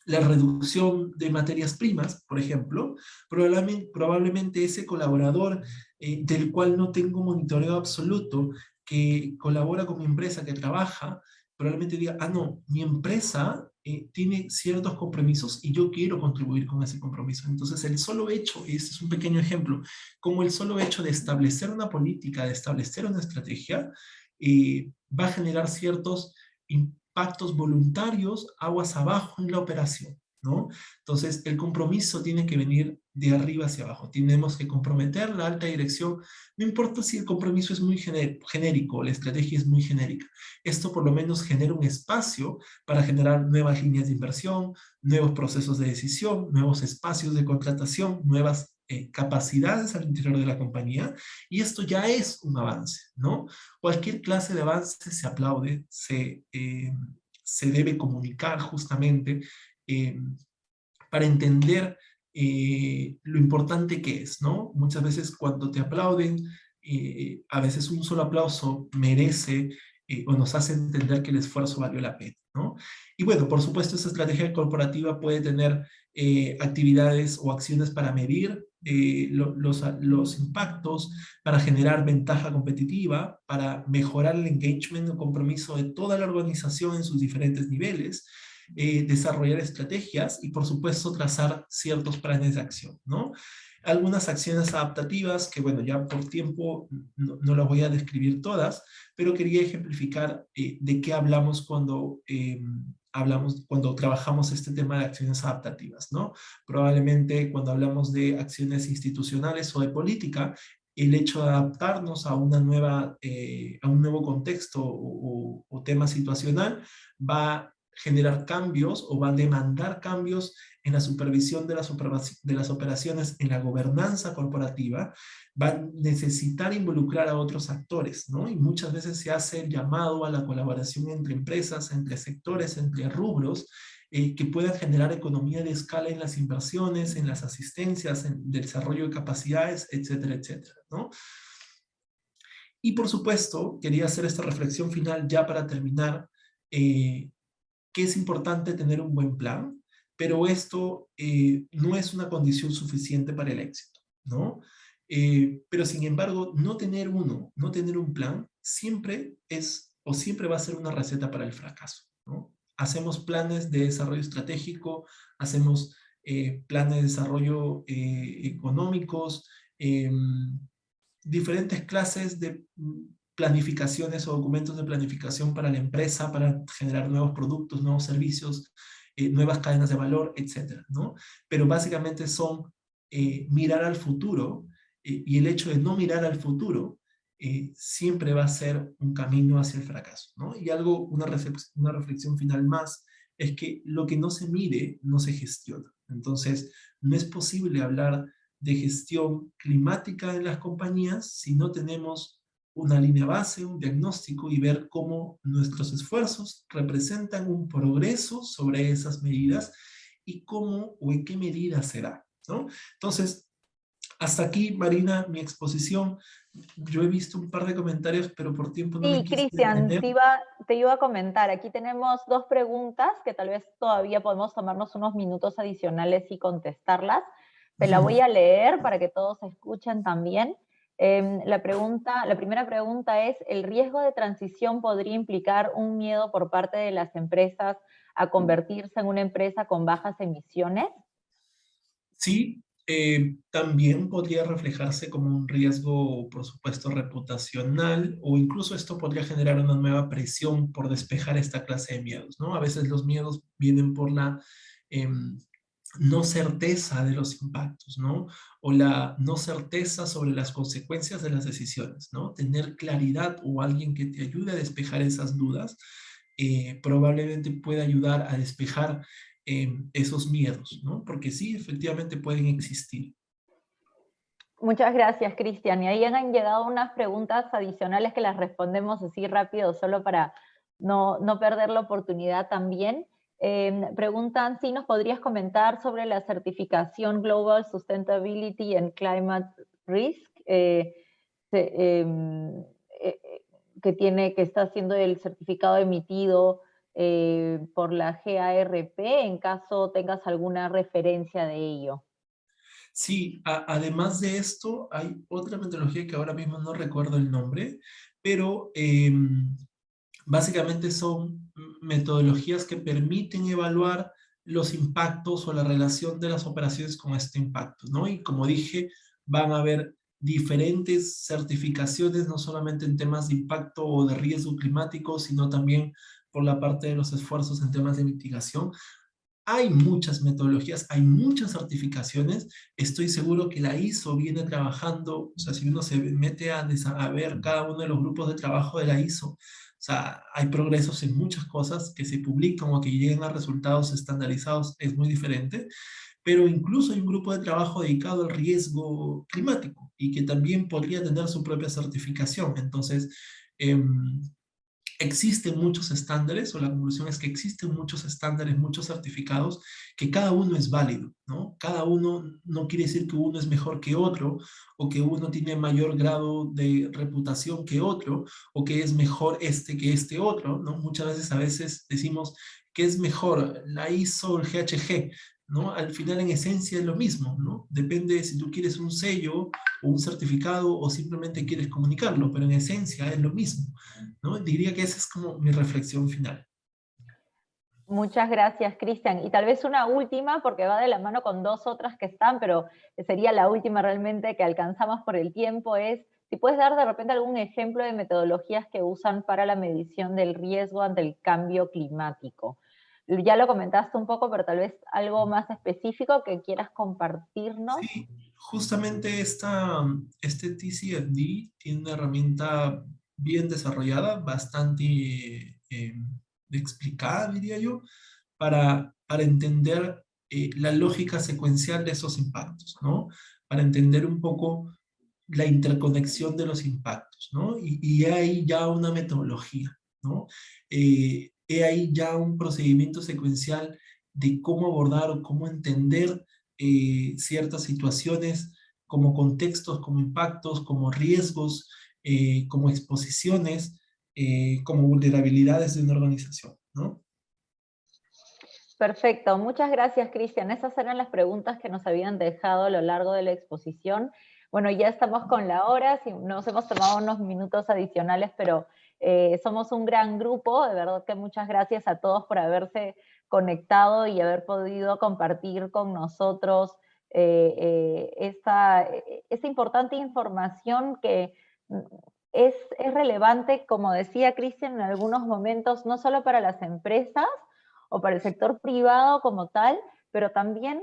la reducción de materias primas, por ejemplo, probablemente ese colaborador del cual no tengo monitoreo absoluto, que colabora con mi empresa, que trabaja, probablemente diga, ah, no, mi empresa tiene ciertos compromisos y yo quiero contribuir con ese compromiso. Entonces, el solo hecho, y este es un pequeño ejemplo, como el solo hecho de establecer una política, de establecer una estrategia, va a generar ciertos impactos voluntarios aguas abajo en la operación, ¿no? Entonces, el compromiso tiene que venir de arriba hacia abajo. Tenemos que comprometer la alta dirección, no importa si el compromiso es muy genérico, la estrategia es muy genérica. Esto por lo menos genera un espacio para generar nuevas líneas de inversión, nuevos procesos de decisión, nuevos espacios de contratación, nuevas capacidades al interior de la compañía, y esto ya es un avance, ¿no? Cualquier clase de avance se aplaude, se debe comunicar justamente para entender lo importante que es, ¿no? Muchas veces cuando te aplauden, a veces un solo aplauso merece o nos hace entender que el esfuerzo valió la pena, ¿no? Y bueno, por supuesto, esa estrategia corporativa puede tener actividades o acciones para medir los impactos, para generar ventaja competitiva, para mejorar el engagement o compromiso de toda la organización en sus diferentes niveles, desarrollar estrategias y, por supuesto, trazar ciertos planes de acción, ¿no? Algunas acciones adaptativas que, bueno, ya por tiempo no las voy a describir todas, pero quería ejemplificar de qué hablamos cuando cuando trabajamos este tema de acciones adaptativas, ¿no? Probablemente cuando hablamos de acciones institucionales o de política, el hecho de adaptarnos a una nueva, a un nuevo contexto o tema situacional va a generar cambios o va a demandar cambios en la supervisión de las operaciones, en la gobernanza corporativa, va a necesitar involucrar a otros actores, ¿no? Y muchas veces se hace el llamado a la colaboración entre empresas, entre sectores, entre rubros, que puedan generar economía de escala en las inversiones, en las asistencias, en el desarrollo de capacidades, etcétera, etcétera, ¿no? Y por supuesto, quería hacer esta reflexión final ya para terminar, que es importante tener un buen plan, pero esto no es una condición suficiente para el éxito, ¿no? Pero sin embargo, no tener un plan, siempre es o siempre va a ser una receta para el fracaso, ¿no? Hacemos planes de desarrollo estratégico, hacemos planes de desarrollo económicos, diferentes clases de planificaciones o documentos de planificación para la empresa, para generar nuevos productos, nuevos servicios, nuevas cadenas de valor, etcétera, ¿no? Pero básicamente son mirar al futuro, y el hecho de no mirar al futuro siempre va a ser un camino hacia el fracaso, ¿no? Y una reflexión final más, es que lo que no se mide no se gestiona. Entonces, no es posible hablar de gestión climática en las compañías si no tenemos una línea base, un diagnóstico y ver cómo nuestros esfuerzos representan un progreso sobre esas medidas y cómo o en qué medida se da, ¿no? Entonces, hasta aquí, Marina, mi exposición. Yo he visto un par de comentarios, pero por tiempo no me Sí, quise Cristian, detener. te iba a comentar, aquí tenemos 2 preguntas que tal vez todavía podemos tomarnos unos minutos adicionales y contestarlas. Te la voy a leer para que todos escuchen también. La primera pregunta es, ¿el riesgo de transición podría implicar un miedo por parte de las empresas a convertirse en una empresa con bajas emisiones? Sí, también podría reflejarse como un riesgo, por supuesto, reputacional, o incluso esto podría generar una nueva presión por despejar esta clase de miedos, ¿no? A veces los miedos vienen por la no certeza de los impactos, ¿no? O la no certeza sobre las consecuencias de las decisiones, ¿no? Tener claridad o alguien que te ayude a despejar esas dudas probablemente puede ayudar a despejar esos miedos, ¿no? Porque sí, efectivamente pueden existir. Muchas gracias, Cristian. Y ahí han llegado unas preguntas adicionales que las respondemos así rápido, solo para no perder la oportunidad también. Preguntan si nos podrías comentar sobre la certificación Global Sustainability and Climate Risk, que está siendo el certificado emitido por la GARP, en caso tengas alguna referencia de ello. Sí, además de esto, hay otra metodología que ahora mismo no recuerdo el nombre, pero básicamente son metodologías que permiten evaluar los impactos o la relación de las operaciones con este impacto, ¿no? Y como dije, van a haber diferentes certificaciones, no solamente en temas de impacto o de riesgo climático, sino también por la parte de los esfuerzos en temas de mitigación. Hay muchas metodologías, hay muchas certificaciones. Estoy seguro que la ISO viene trabajando, o sea, si uno se mete a ver cada uno de los grupos de trabajo de la ISO, sea, hay progresos en muchas cosas que se publican o que llegan a resultados estandarizados, es muy diferente, pero incluso hay un grupo de trabajo dedicado al riesgo climático y que también podría tener su propia certificación. Entonces, existen muchos estándares, o la conclusión es que existen muchos estándares, muchos certificados, que cada uno es válido, ¿no? Cada uno no quiere decir que uno es mejor que otro, o que uno tiene mayor grado de reputación que otro, o que es mejor este que este otro, ¿no? Muchas veces a veces decimos que es mejor la ISO o el GHG, ¿no? Al final en esencia es lo mismo, ¿no? Depende si tú quieres un sello o un certificado o simplemente quieres comunicarlo, pero en esencia es lo mismo, ¿no? Diría que esa es como mi reflexión final. Muchas gracias, Cristian. Y tal vez una última, porque va de la mano con dos otras que están, pero sería la última realmente que alcanzamos por el tiempo, es si puedes dar de repente algún ejemplo de metodologías que usan para la medición del riesgo ante el cambio climático. Ya lo comentaste un poco, pero tal vez algo más específico que quieras compartirnos. Sí, justamente este TCFD tiene una herramienta bien desarrollada, bastante explicada, diría yo, para entender la lógica secuencial de esos impactos, ¿no? Para entender un poco la interconexión de los impactos, ¿no? Y hay ya una metodología, ¿no? Hay ya un procedimiento secuencial de cómo abordar o cómo entender ciertas situaciones como contextos, como impactos, como riesgos, como exposiciones, como vulnerabilidades de una organización, ¿no? Perfecto, muchas gracias, Cristian. Esas eran las preguntas que nos habían dejado a lo largo de la exposición. Bueno, ya estamos con la hora, nos hemos tomado unos minutos adicionales, pero somos un gran grupo, de verdad que muchas gracias a todos por haberse conectado y haber podido compartir con nosotros esta importante información que es relevante, como decía Cristian, en algunos momentos, no solo para las empresas, o para el sector privado como tal, pero también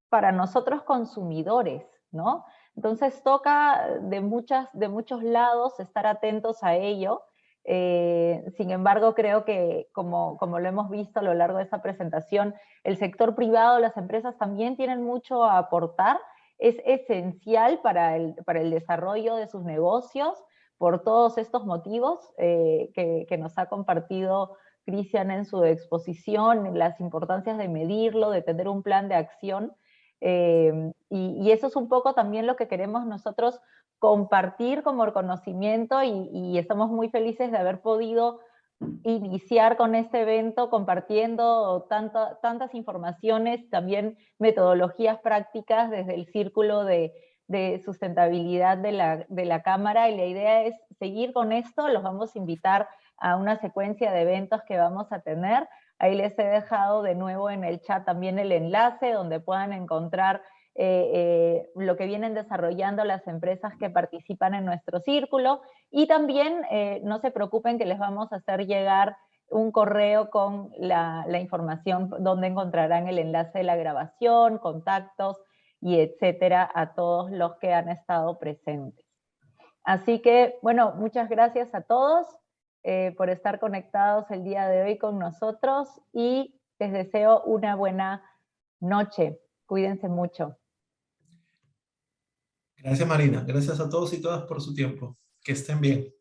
para nosotros consumidores, ¿no? Entonces toca de muchos lados estar atentos a ello. Sin embargo, creo que como lo hemos visto a lo largo de esta presentación, el sector privado, las empresas también tienen mucho a aportar. Es esencial para el desarrollo de sus negocios por todos estos motivos que nos ha compartido Cristian en su exposición, las importancias de medirlo, de tener un plan de acción, y eso es un poco también lo que queremos nosotros compartir como conocimiento, y estamos muy felices de haber podido iniciar con este evento compartiendo tantas informaciones, también metodologías prácticas desde el círculo de sustentabilidad de la Cámara, y la idea es seguir con esto. Los vamos a invitar a una secuencia de eventos que vamos a tener. Ahí les he dejado de nuevo en el chat también el enlace donde puedan encontrar lo que vienen desarrollando las empresas que participan en nuestro círculo, y también no se preocupen que les vamos a hacer llegar un correo con la información donde encontrarán el enlace de la grabación, contactos y etcétera a todos los que han estado presentes. Así que, bueno, muchas gracias a todos por estar conectados el día de hoy con nosotros, y les deseo una buena noche. Cuídense mucho. Gracias, Marina. Gracias a todos y todas por su tiempo. Que estén bien.